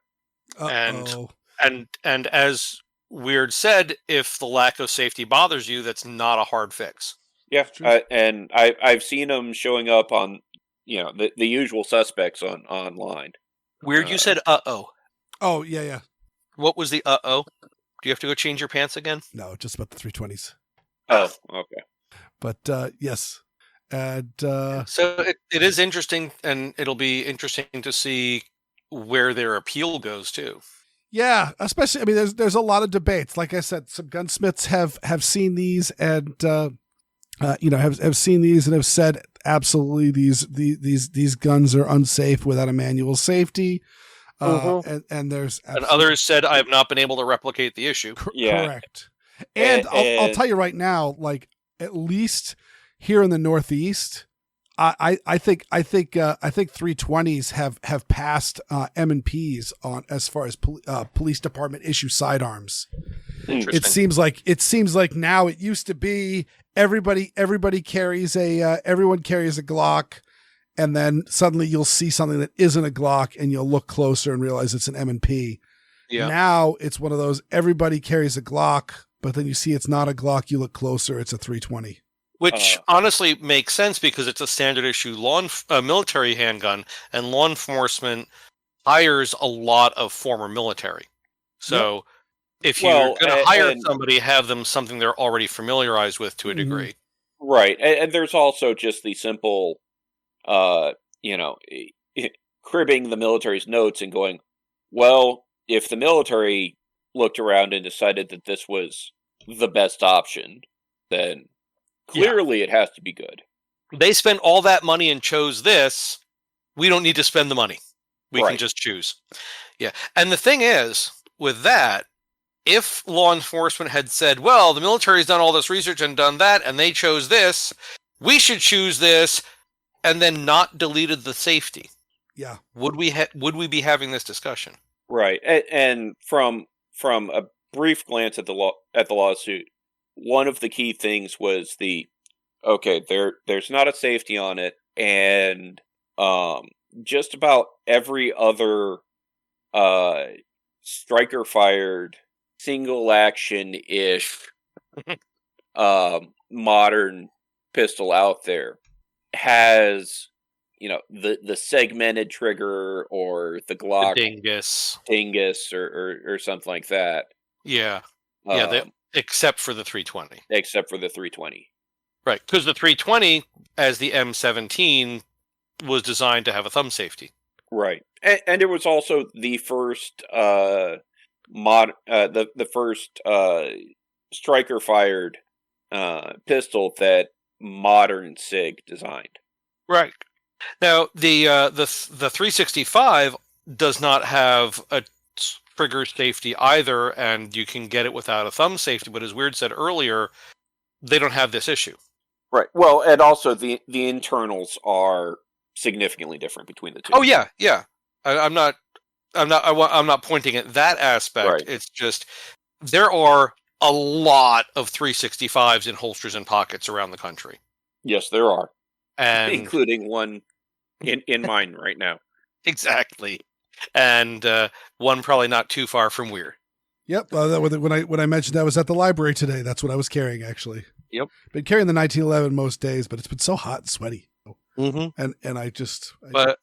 And as Weird said, if the lack of safety bothers you, that's not a hard fix. Yeah, and I've seen them showing up on the usual suspects online. Weird, you said uh-oh. Oh, yeah. What was the uh-oh? Do you have to go change your pants again? No, just about the 320s. Oh, okay. But yes. And so it is interesting, and it'll be interesting to see where their appeal goes too. Yeah, especially, I mean, there's a lot of debates. Like I said, some gunsmiths have seen these and have seen these and have said absolutely these guns are unsafe without a manual safety. And there's and others said I have not been able to replicate the issue. Correct. And I'll tell you right now, like at least here in the Northeast, I think 320s have passed M&Ps on as far as police department issue sidearms. It seems like now, it used to be everybody carries everyone carries a Glock, and then suddenly you'll see something that isn't a Glock and you'll look closer and realize it's an M&P. Yeah. Now it's one of those, everybody carries a Glock, but then you see it's not a Glock, you look closer, it's a 320. Which honestly makes sense because it's a standard issue military handgun, and law enforcement hires a lot of former military. So if you're going to hire somebody, have them something they're already familiarized with to a degree. Right. And there's also just the simple, cribbing the military's notes and going, well, if the military looked around and decided that this was the best option, then clearly it has to be good. They spent all that money and chose this. We don't need to spend the money. We can just choose. Yeah. And the thing is, with that, if law enforcement had said, well, the military's done all this research and done that, and they chose this, we should choose this, and then not deleted the safety. Yeah. Would we be having this discussion? Right. And from a brief glance at the lawsuit, one of the key things was there's not a safety on it, and just about every other striker fired single action ish modern pistol out there has the segmented trigger or the Glock dingus or something like that. Yeah. Except for the 320. Except for the 320. Right, because the 320, as the M17, was designed to have a thumb safety. Right, and it was also the first the first striker fired pistol that modern SIG designed. Right. Now the 365 does not have a trigger safety either, and you can get it without a thumb safety. But as Weird said earlier, they don't have this issue. Right. Well, and also the internals are significantly different between the two. Oh yeah. I'm not pointing at that aspect. Right. It's just there are a lot of 365s in holsters and pockets around the country. Yes, there are, and including one in mine right now. Exactly. And one probably not too far from Weird. Yep. When I mentioned I was at the library today, that's what I was carrying, actually. Yep. Been carrying the 1911 most days, but it's been so hot and sweaty. Mm-hmm. And I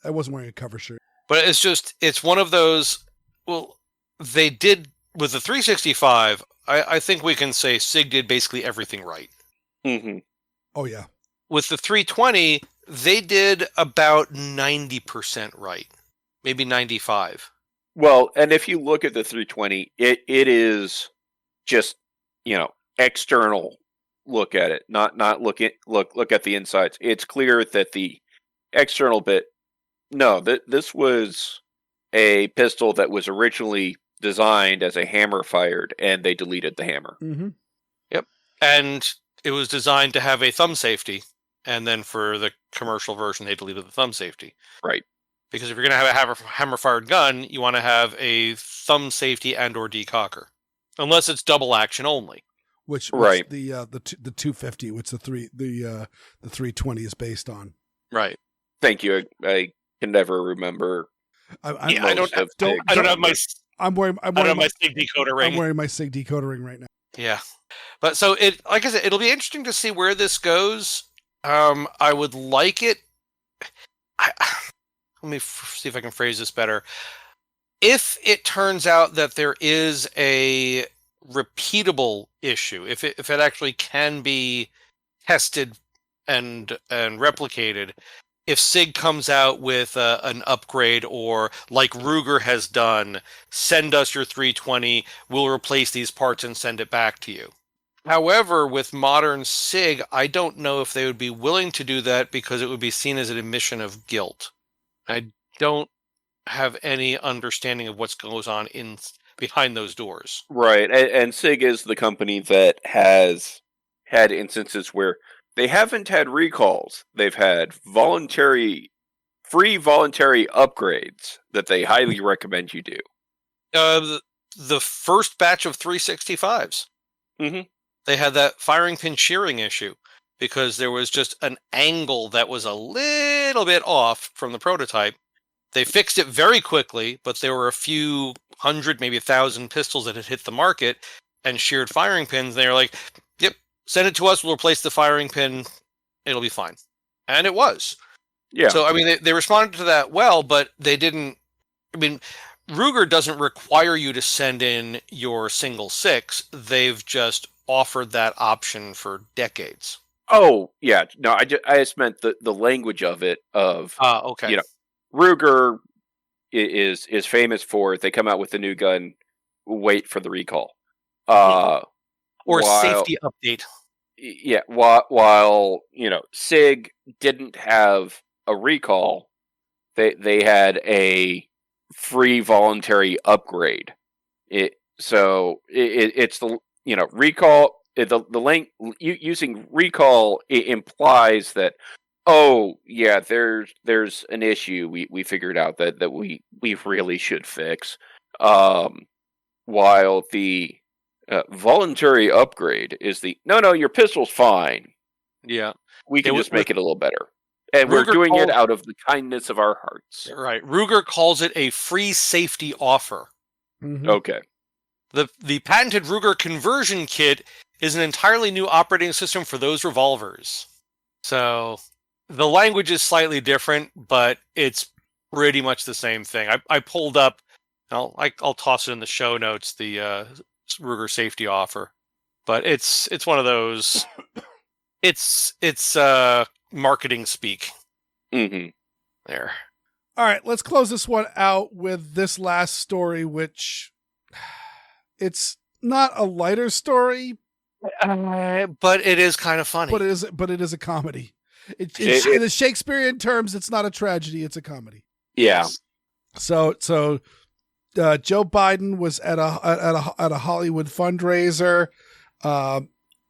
wasn't wearing a cover shirt. But it's one of those. Well, they did with the 365. I think we can say SIG did basically everything right. Mm-hmm. Oh yeah. With the 320, they did about 90% right. Maybe 95. Well, and if you look at the 320, it is just, external look at it, not look at the insides. It's clear that the external bit, this was a pistol that was originally designed as a hammer fired, and they deleted the hammer. Mm-hmm. Yep. And it was designed to have a thumb safety, and then for the commercial version, they deleted the thumb safety. Right. Because if you're going to have a hammer-fired gun, you want to have a thumb safety and/or decocker, unless it's double action only. Which Right. the 250, which the 320 is based on. Right. Thank you. I can never remember. I don't have my I'm wearing my Sig decoder ring. I'm wearing my Sig decoder ring right now. Yeah, but so like I said, it'll be interesting to see where this goes. I would like it. Let me see if I can phrase this better. If it turns out that there is a repeatable issue, if it actually can be tested and replicated, if Sig comes out with an upgrade, or like Ruger has done, send us your 320, we'll replace these parts and send it back to you. However, with modern Sig, I don't know if they would be willing to do that because it would be seen as an admission of guilt. I don't have any understanding of what goes on behind those doors. Right, and Sig is the company that has had instances where they haven't had recalls. They've had free voluntary upgrades that they highly recommend you do. The first batch of 365s. Mm-hmm. They had that firing pin shearing issue because there was just an angle that was a little bit off from the prototype. They fixed it very quickly, but there were a few hundred, maybe 1,000 pistols that had hit the market and sheared firing pins. They were like, yep, send it to us. We'll replace the firing pin. It'll be fine. And it was. Yeah. So, I mean, they responded to that well, but they didn't. I mean, Ruger doesn't require you to send in your single 6. They've just offered that option for decades. Oh, yeah. No, I just meant the language of it. Okay. Ruger is famous for, if they come out with a new gun, wait for the recall. Or safety update. Yeah, while Sig didn't have a recall, they had a free voluntary upgrade. It's the recall. Using recall, it implies that, oh yeah, there's an issue we figured out that we really should fix. While the voluntary upgrade is no, your pistol's fine. Yeah, we can just make it a little better, and we're doing it out of the kindness of our hearts. Right, Ruger calls it a free safety offer. Mm-hmm. Okay. The patented Ruger conversion kit is an entirely new operating system for those revolvers. So the language is slightly different, but it's pretty much the same thing. I pulled up. I'll toss it in the show notes. The Ruger safety offer, but it's one of those. It's marketing speak. Mm-hmm. There. All right, let's close this one out with this last story, which it's not a lighter story, but it is kind of funny. But it is a comedy. In the Shakespearean terms, it's not a tragedy; it's a comedy. Yeah. So Joe Biden was at a Hollywood fundraiser.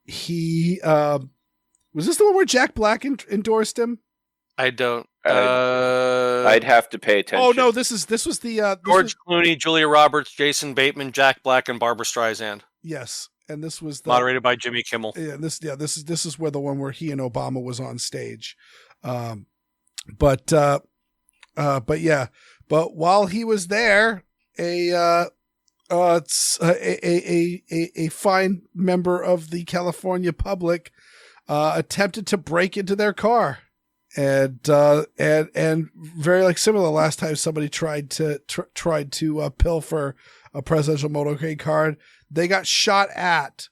He was this the one where Jack Black endorsed him? I don't. I'd have to pay attention. Oh no, this was the George Clooney, Julia Roberts, Jason Bateman, Jack Black, and Barbra Streisand. Yes, and this was moderated by Jimmy Kimmel. Yeah, this is where the one where he and Obama was on stage. But while he was there, a fine member of the California public attempted to break into their car, and very like similar last time somebody tried to pilfer a presidential motorcade card, they got shot at,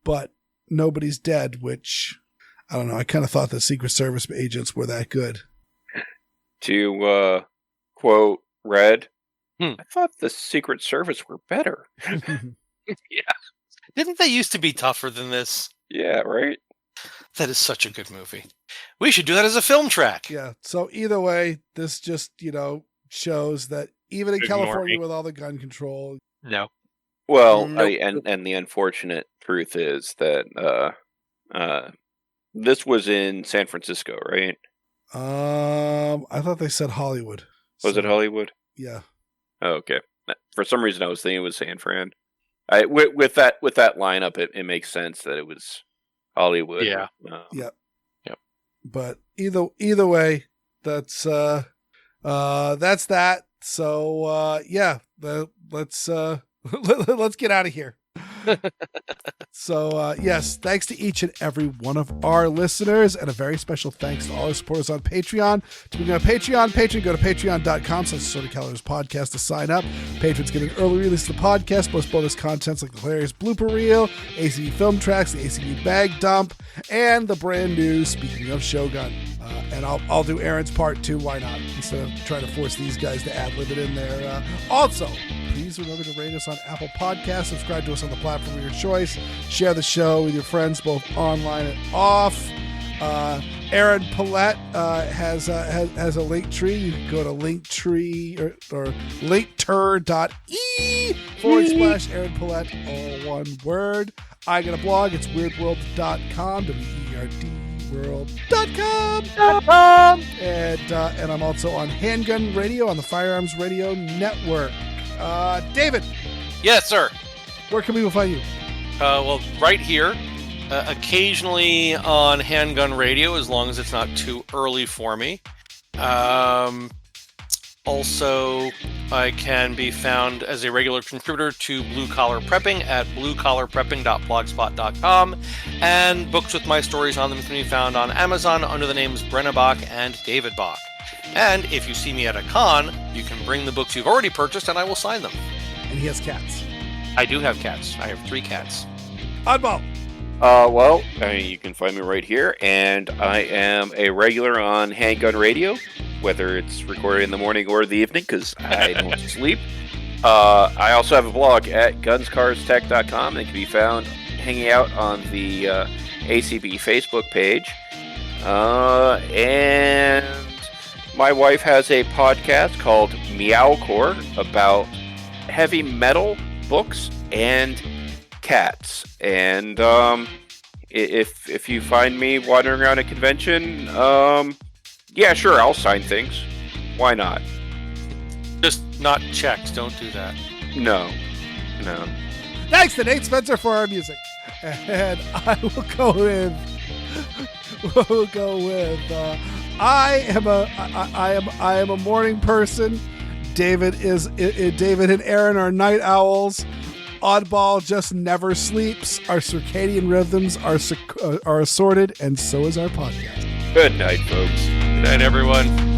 but nobody's dead. Which I don't know. I kind of thought the Secret Service agents were that good. To quote Red, I thought the Secret Service were better. Yeah. Didn't they used to be tougher than this? Yeah, right? That is such a good movie. We should do that as a film track. Yeah. So either way, this just, shows that even in California with all the gun control. No. Well, and the unfortunate truth is that this was in San Francisco, right? I thought they said Hollywood. Was it Hollywood? Yeah. Oh, okay. For some reason, I was thinking it was San Fran. With that lineup, it makes sense that it was Hollywood. Yeah. Yep. Yep. But either way, that's that. So let's let's get out of here. So yes, thanks to each and every one of our listeners, and a very special thanks to all our supporters on Patreon. To become a Patreon patron, go to patreon.com/AssortedCalibers to sign up. Patrons get an early release of the podcast, plus bonus contents like the hilarious blooper reel, ACP film tracks, the ACP bag dump, and the brand new Speaking of Shogun. And I'll do Erin's part too. Why not? Instead of trying to force these guys to ad-lib it in there. Also, please remember to rate us on Apple Podcasts. Subscribe to us on the platform of your choice. Share the show with your friends, both online and off. Erin Paulette has a link tree. You can go to linktree or linkter.e/Erin Paulette, all one word. I got a blog. It's weirdworld.com. WERDworld.com. And I'm also on Handgun Radio on the Firearms Radio Network. David. Yes, sir. Where can people find you? Well, right here. Occasionally on Handgun Radio, as long as it's not too early for me. Also, I can be found as a regular contributor to Blue Collar Prepping at bluecollarprepping.blogspot.com, and books with my stories on them can be found on Amazon under the names Brenna Bach and David Bach. And if you see me at a con, you can bring the books you've already purchased and I will sign them. And he has cats. I do have cats. I have 3 cats. Oddball. You can find me right here, and I am a regular on Handgun Radio, whether it's recorded in the morning or the evening, because I don't sleep. I also have a blog at gunscarstech.com and can be found hanging out on the ACB Facebook page. And my wife has a podcast called Meowcore about heavy metal books and cats. And if you find me wandering around a convention, yeah, sure, I'll sign things. Why not? Just not checks. Don't do that. No. Thanks to Nate Spencer for our music. And I will go with I am a morning person. David and Erin are night owls. Oddball just never sleeps. Our circadian rhythms are assorted, and so is our podcast. Good night, folks. Good night, everyone.